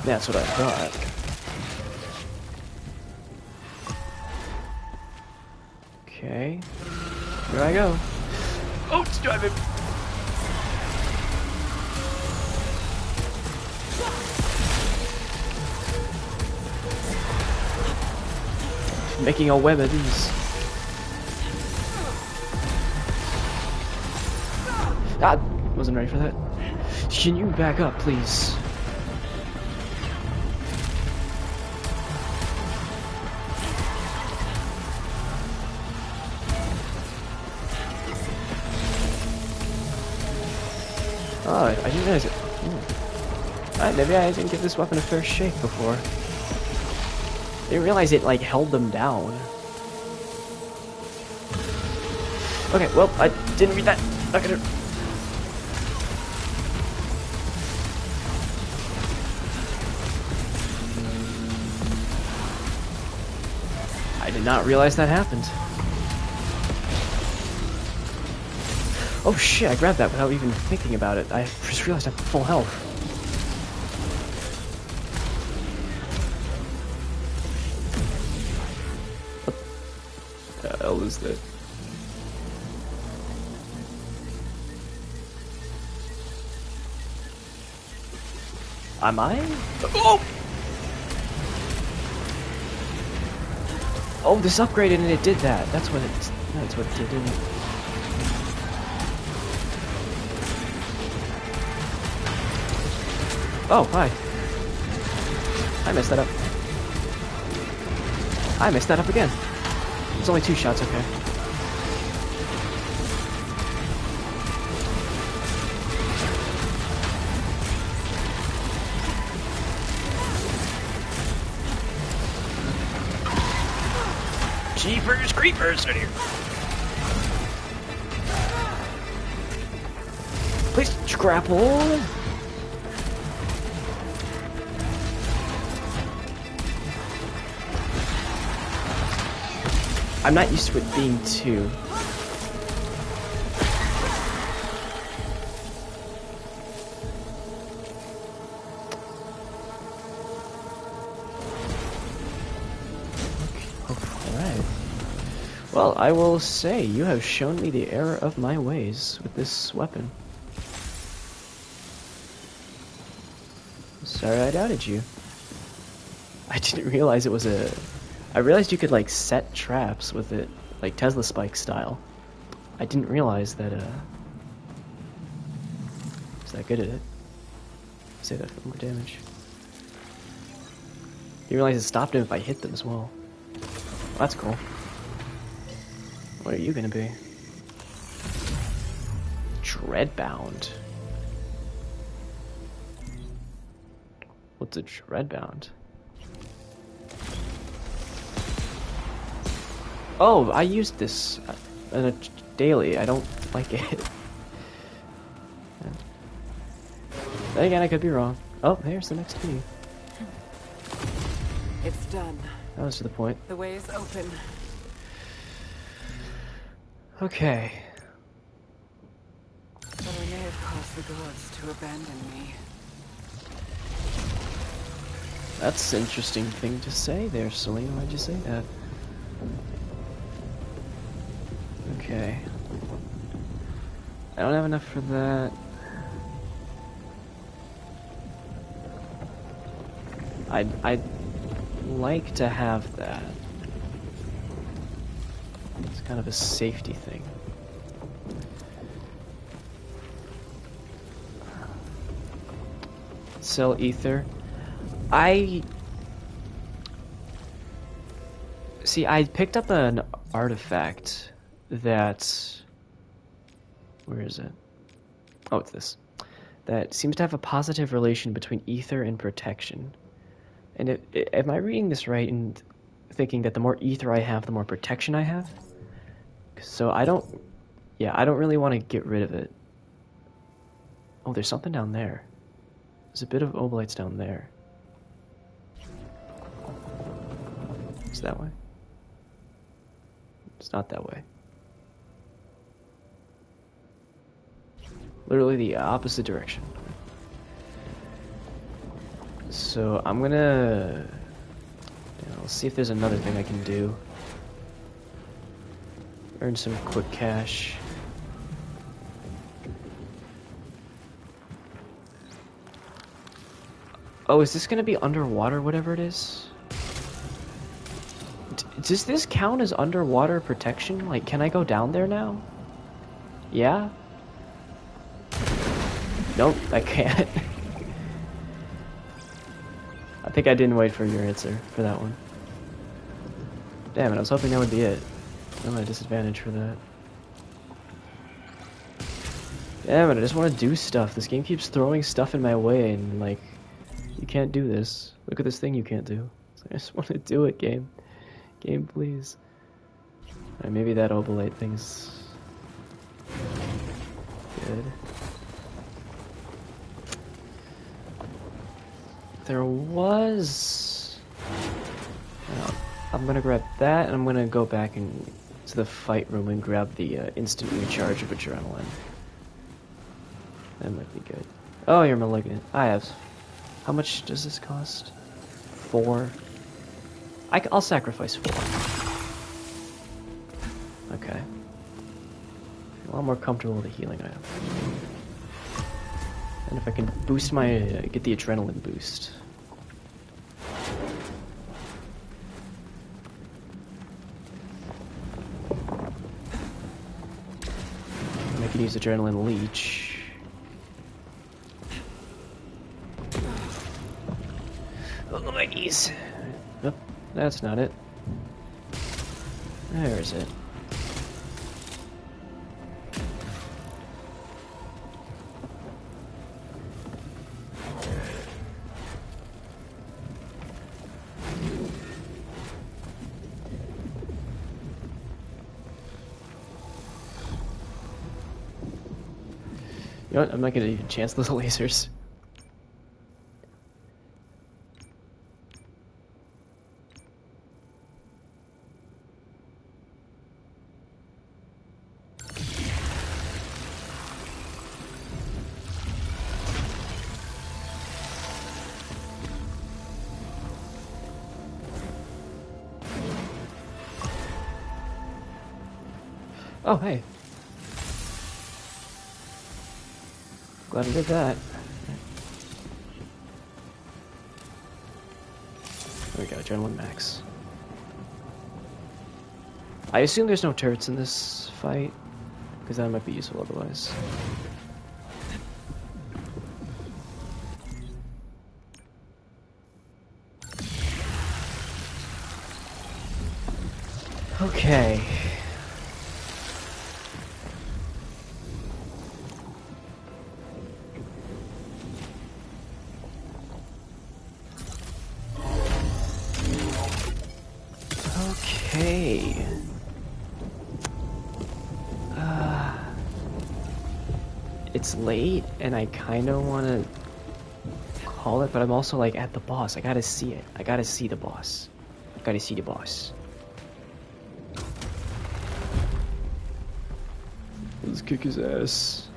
That's what I thought. Okay. Here I go. Oh, it's driving! Making a web of these. Ah, wasn't ready for that. Can you back up, please? Oh, I didn't realize it. Alright, maybe I didn't give this weapon a fair shake before. I didn't realize it, like, held them down. Okay, well, I didn't read that. Not gonna... I did not realize that happened. Oh shit, I grabbed that without even thinking about it. I just realized I'm full health. What the hell is that? Am I? Oh! Oh, this upgraded and it did that. That's what it did, didn't it? Oh, hi. I messed that up. I messed that up again. There's only 2 shots, okay. Jeepers creepers in here. Please grapple. I'm not used to it being 2. Alright. Well, I will say, you have shown me the error of my ways with this weapon. Sorry I doubted you. I didn't realize it was a... I realized you could, like, set traps with it, like Tesla Spike style. I didn't realize that, was that good at it. Say that for more damage. Didn't realize it stopped him if I hit them as well. That's cool. What are you gonna be? Dreadbound. What's a Dreadbound? Oh, I used this daily. I don't like it. Then again, I could be wrong. Oh, there's the next key. It's done. That was to the point. The way is open. Okay. But I may have caused the gods to abandon me. That's an interesting thing to say there, Selena. Why'd you say that? Okay. I don't have enough for that. I'd like to have that. It's kind of a safety thing. Sell ether. See, I picked up an artifact that... Where is it? Oh, it's this. That seems to have a positive relation between ether and protection. And am I reading this right and thinking that the more ether I have, the more protection I have? So I don't really want to get rid of it. Oh, there's something down there. There's a bit of obolites down there. It's that way? It's not that way. Literally the opposite direction. So I'm gonna... let's see if there's another thing I can do. Earn some quick cash. Oh, is this gonna be underwater, whatever it is? Does this count as underwater protection? Like, can I go down there now? Yeah? Nope, I can't. I think I didn't wait for your answer for that one. Damn it, I was hoping that would be it. I'm at a disadvantage for that. Damn it, I just want to do stuff. This game keeps throwing stuff in my way and, like, you can't do this. Look at this thing you can't do. I just want to do it, game. Game, please. Alright, maybe that obolite thing's good. There was... I'm gonna grab that, and I'm gonna go back and to the fight room and grab the instant recharge of adrenaline. That might be good. Oh, you're malignant. I have... How much does this cost? 4? I'll sacrifice 4. Okay. A lot more comfortable with the healing item. And if I can boost my... get the adrenaline boost. And I can use adrenaline leech. Oh, my knees. Nope, that's not it. There is it. You know what? I'm not gonna even chance those lasers. Oh, hey. Glad I did that. There we go, Adrenaline Max. I assume there's no turrets in this fight, because that might be useful otherwise. Okay. Okay. It's late, and I kind of want to call it, but I'm also like at the boss. I gotta see it. I gotta see the boss. I gotta see the boss. Let's kick his ass.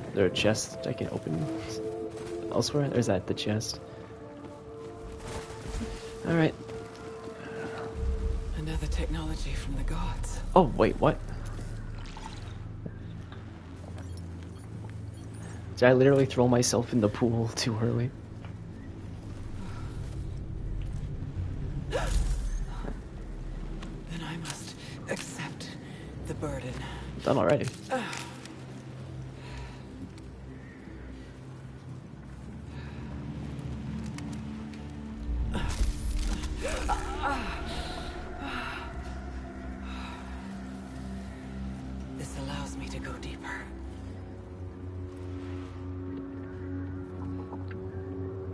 Is there a chest I can open elsewhere? There's that, the chest. Alright. Another technology from the gods. Oh, wait, what? Did I literally throw myself in the pool too early? Then I must accept the burden. Done already. This allows me to go deeper.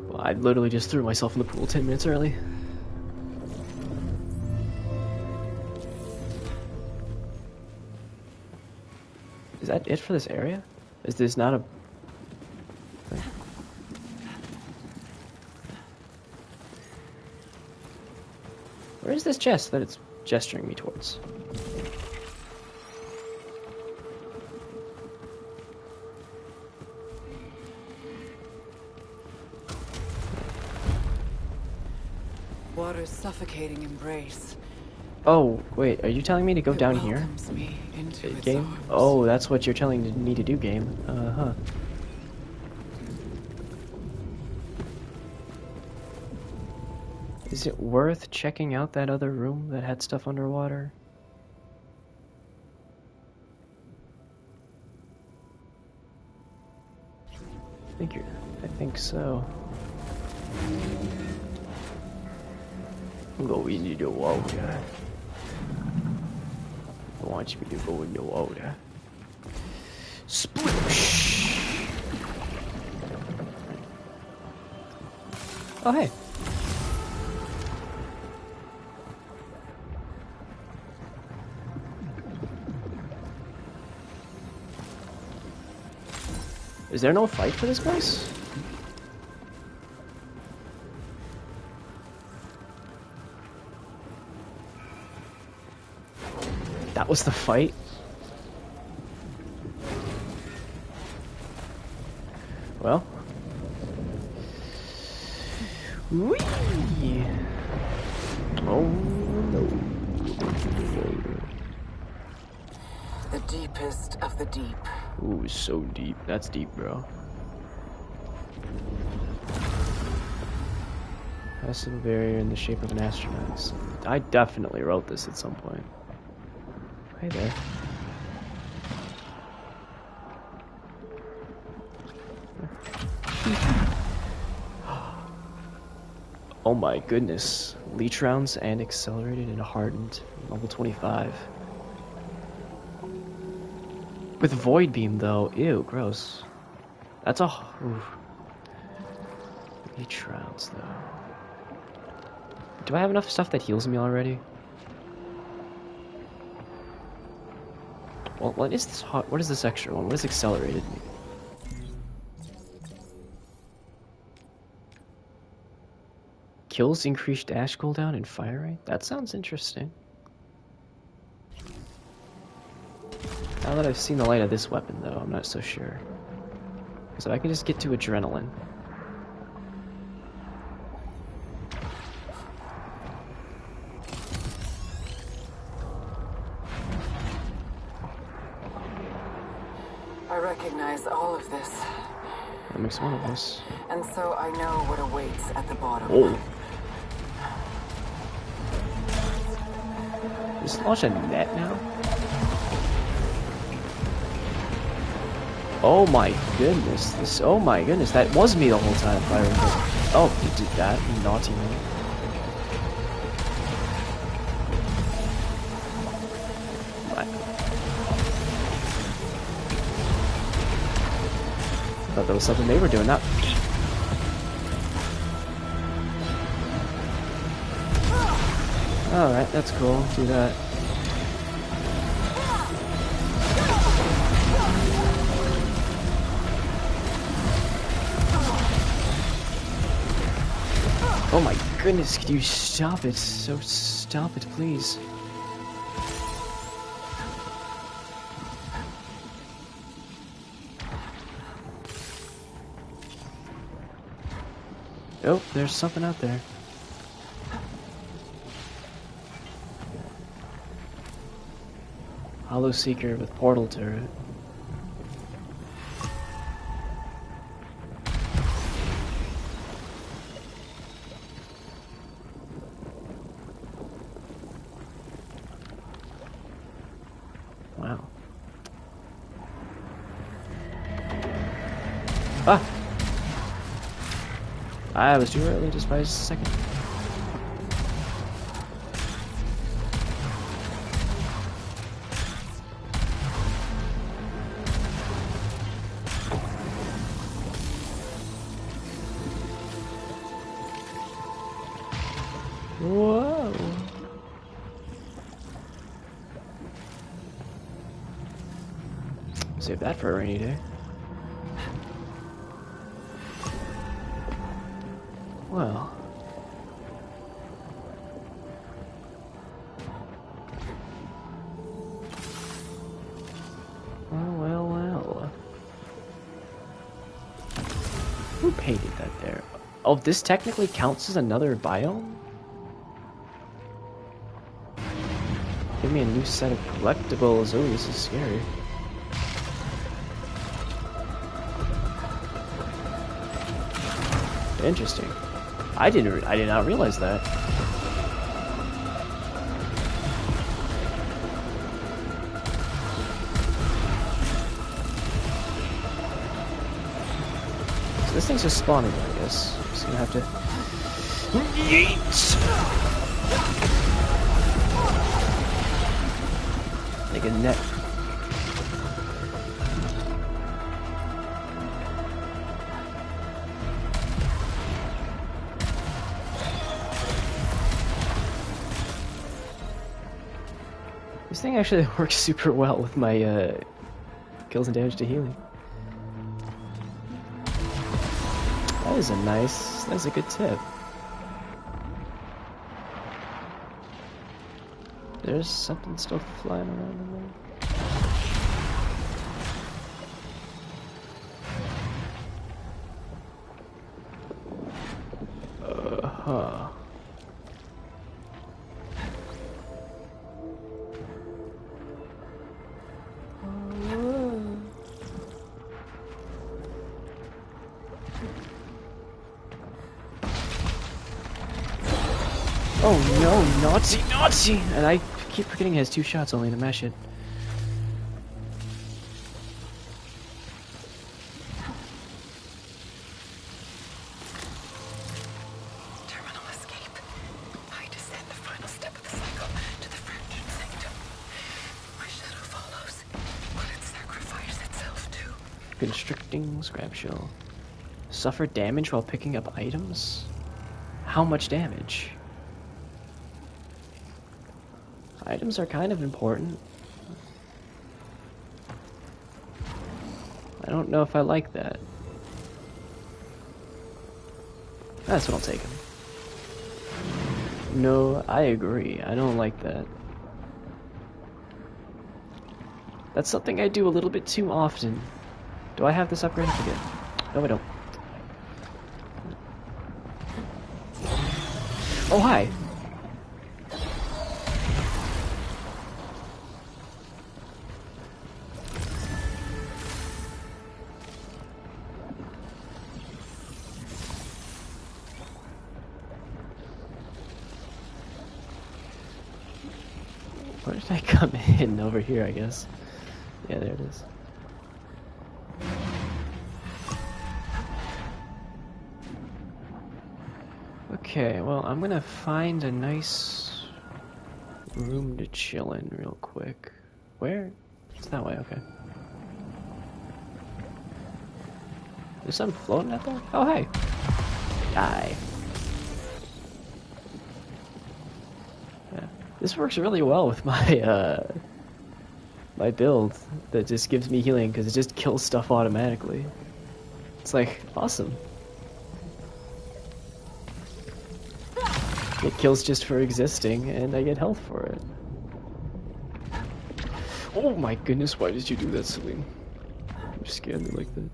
Well, I literally just threw myself in the pool 10 minutes early. Is that it for this area? Is this not a... Where is this chest that it's gesturing me towards? Water's suffocating embrace. Oh, wait, are you telling me to go down here? Welcomes me into its Game? arms. Oh, that's what you're telling me to do, game. Uh-huh. Is it worth checking out that other room that had stuff underwater? I think so. Go into the water. Wants me to go in the water. Sploosh! Oh, hey. Is there no fight for this place? That was the fight? Well. Whee! Oh no. The deepest of the deep. Ooh, so deep. That's deep, bro. Passive barrier in the shape of an astronaut. I definitely wrote this at some point. Hey there. Oh my goodness. Leech rounds and accelerated and hardened. Level 25. With Void Beam though. Ew, gross. That's a... Oof. Leech rounds though. Do I have enough stuff that heals me already? Well, what is this hot? What is this extra one? What is accelerated? Kills increase dash cooldown and fire rate? That sounds interesting. Now that I've seen the light of this weapon though, I'm not so sure. Because if I can just get to adrenaline. I recognize all of this. That makes one of us. And so I know what awaits at the bottom. Oh. Just launch a net now? Oh my goodness. This. Oh my goodness. That was me the whole time, if I remember. Oh, you did that, you naughty man. I thought that was something they were doing, not me. Alright, that's cool. Do that. Oh my goodness, could you stop it? So stop it, please. Oh, there's something out there. Hollow Seeker with portal turret. Wow. Ah! I was too early just by a second. Whoa. Save that for a rainy day. Well. Well. Who painted that there? Oh, this technically counts as another biome? Give me a new set of collectibles. Oh, this is scary. Interesting. I did not realize that. So this thing's just spawning, I guess. Just gonna have to yeet. Make a net. This thing actually works super well with my kills and damage to healing. That's a good tip. There's something still flying around in there. Huh. Oh no, Nazi! And I keep forgetting he has 2 shots only to mash it. Constricting scrap shell. Suffer damage while picking up items? How much damage? Items are kind of important. I don't know if I like that. That's what I'll take him. No, I agree. I don't like that. That's something I do a little bit too often. Do I have this upgrade? I forget. No, I don't. Oh, hi! Where did I come in? Over here, I guess. Yeah, there it is. Okay, well, I'm gonna find a nice room to chill in real quick. Where? It's that way, okay. There's something floating out there? Oh, hey! Die. Yeah. This works really well with my, my build that just gives me healing because it just kills stuff automatically. It's like, awesome. It kills just for existing, and I get health for it. Oh my goodness, why did you do that, Celine? You scared me like that.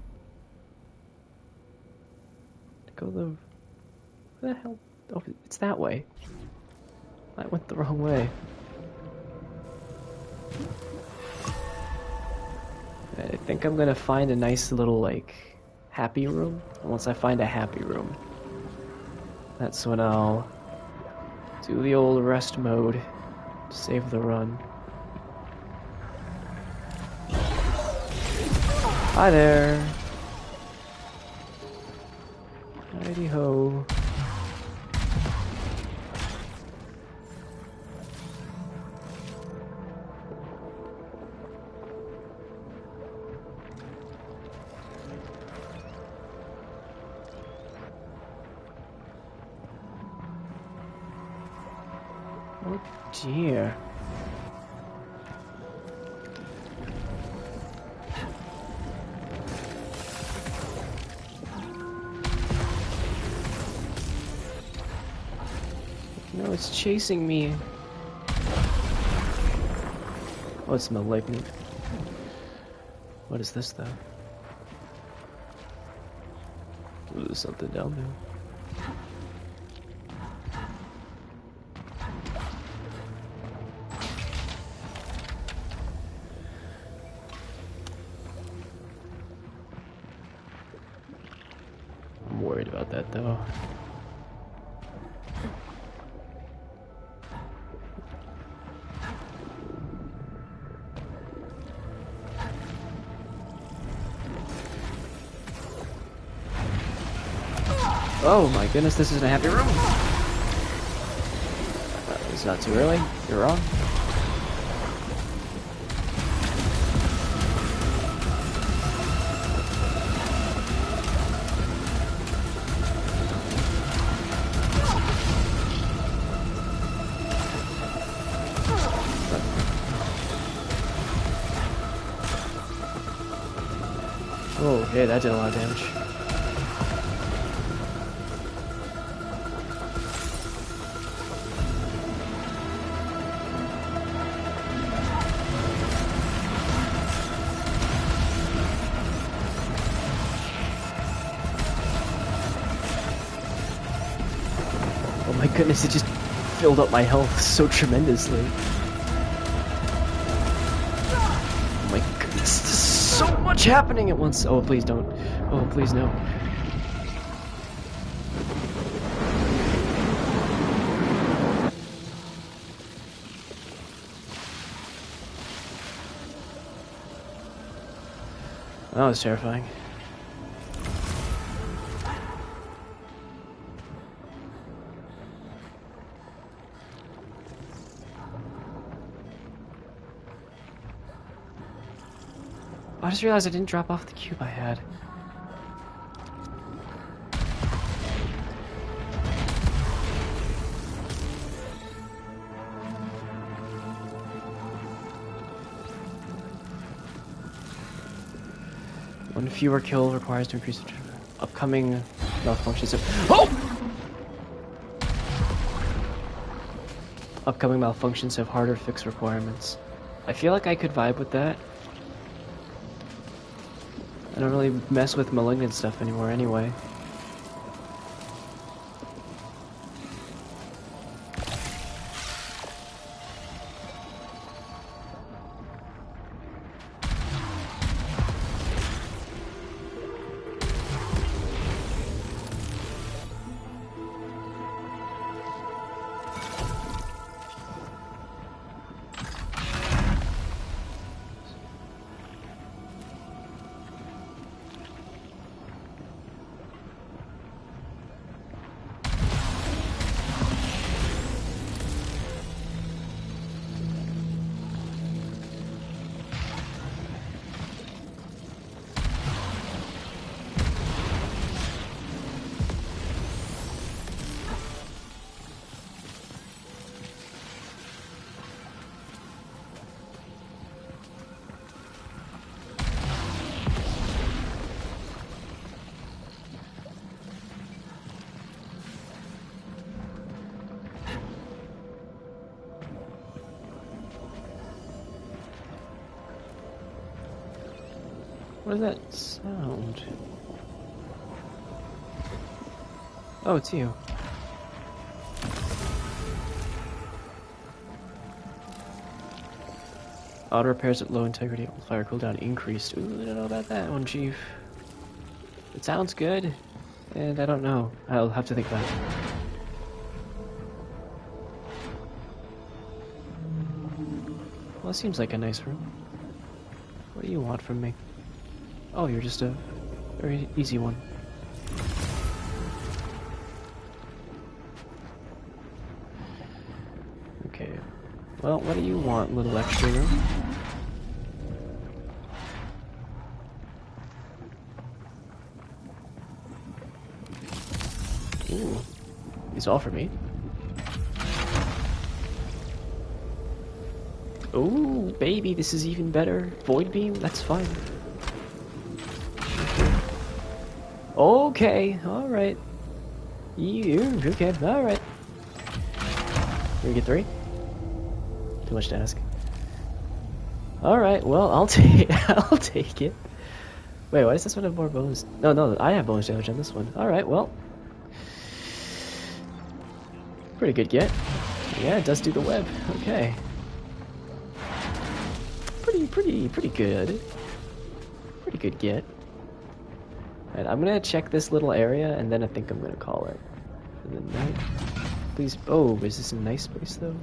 Go the... Where the hell? Oh, it's that way. I went the wrong way. I think I'm gonna find a nice little, like, happy room. And once I find a happy room, that's when I'll do the old rest mode to save the run. Hi there. Righty ho. Oh dear. No, it's chasing me. Oh, it's malignant. What is this, though? Ooh, there's something down there. I'm worried about that, though. Oh my goodness, this isn't a happy room. It's not too early. You're wrong. Oh, hey, that did a lot of damage. Oh my goodness, it just filled up my health so tremendously. Oh my goodness, there's so much happening at once. Oh, please don't. Oh, please no. That was terrifying. I just realized I didn't drop off the cube I had. One fewer kill requires to increase the upcoming malfunctions of... Oh! Upcoming malfunctions have harder fix requirements. I feel like I could vibe with that. I don't really mess with malignant stuff anymore anyway. What is that sound? Oh, it's you. Auto repairs at low integrity, fire cooldown increased. Ooh, I don't know about that one, Chief. It sounds good, and I don't know. I'll have to think about it. Well, it seems like a nice room. What do you want from me? Oh, you're just a very easy one. Okay. Well, what do you want, little extra room? Ooh. These all for me. Ooh, baby, this is even better. Void beam? That's fine. Okay, alright. Okay, alright. We get 3? Too much to ask. Alright, well, I'll take it. Wait, why does this one have more bonus? No, I have bonus damage on this one. Alright, well. Pretty good get. Yeah, it does do the web. Okay. Pretty good. Pretty good get. Alright, I'm gonna check this little area, and then I think I'm gonna call it. And then please. Oh, is this a nice place though?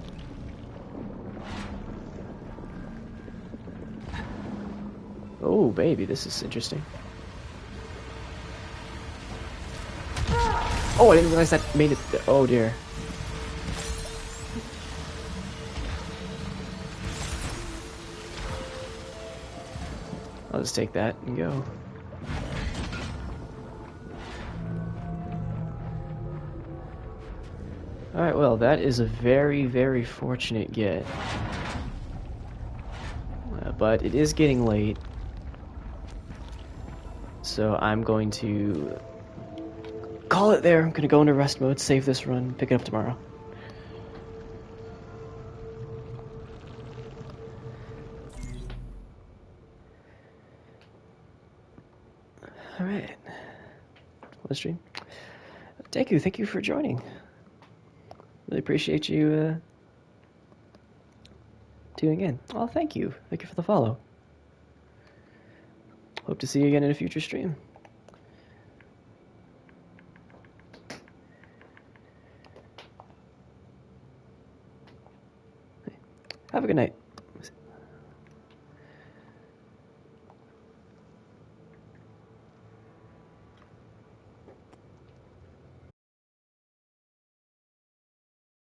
Oh, baby, this is interesting. Oh, I didn't realize that made it. Oh dear. I'll just take that and go. Alright, well, that is a very, very fortunate get. But it is getting late. So I'm going to call it there. I'm going to go into rest mode, save this run, pick it up tomorrow. Alright. What a stream. Thank you for joining. Really appreciate you tuning in. Oh, thank you. Thank you for the follow. Hope to see you again in a future stream. Have a good night.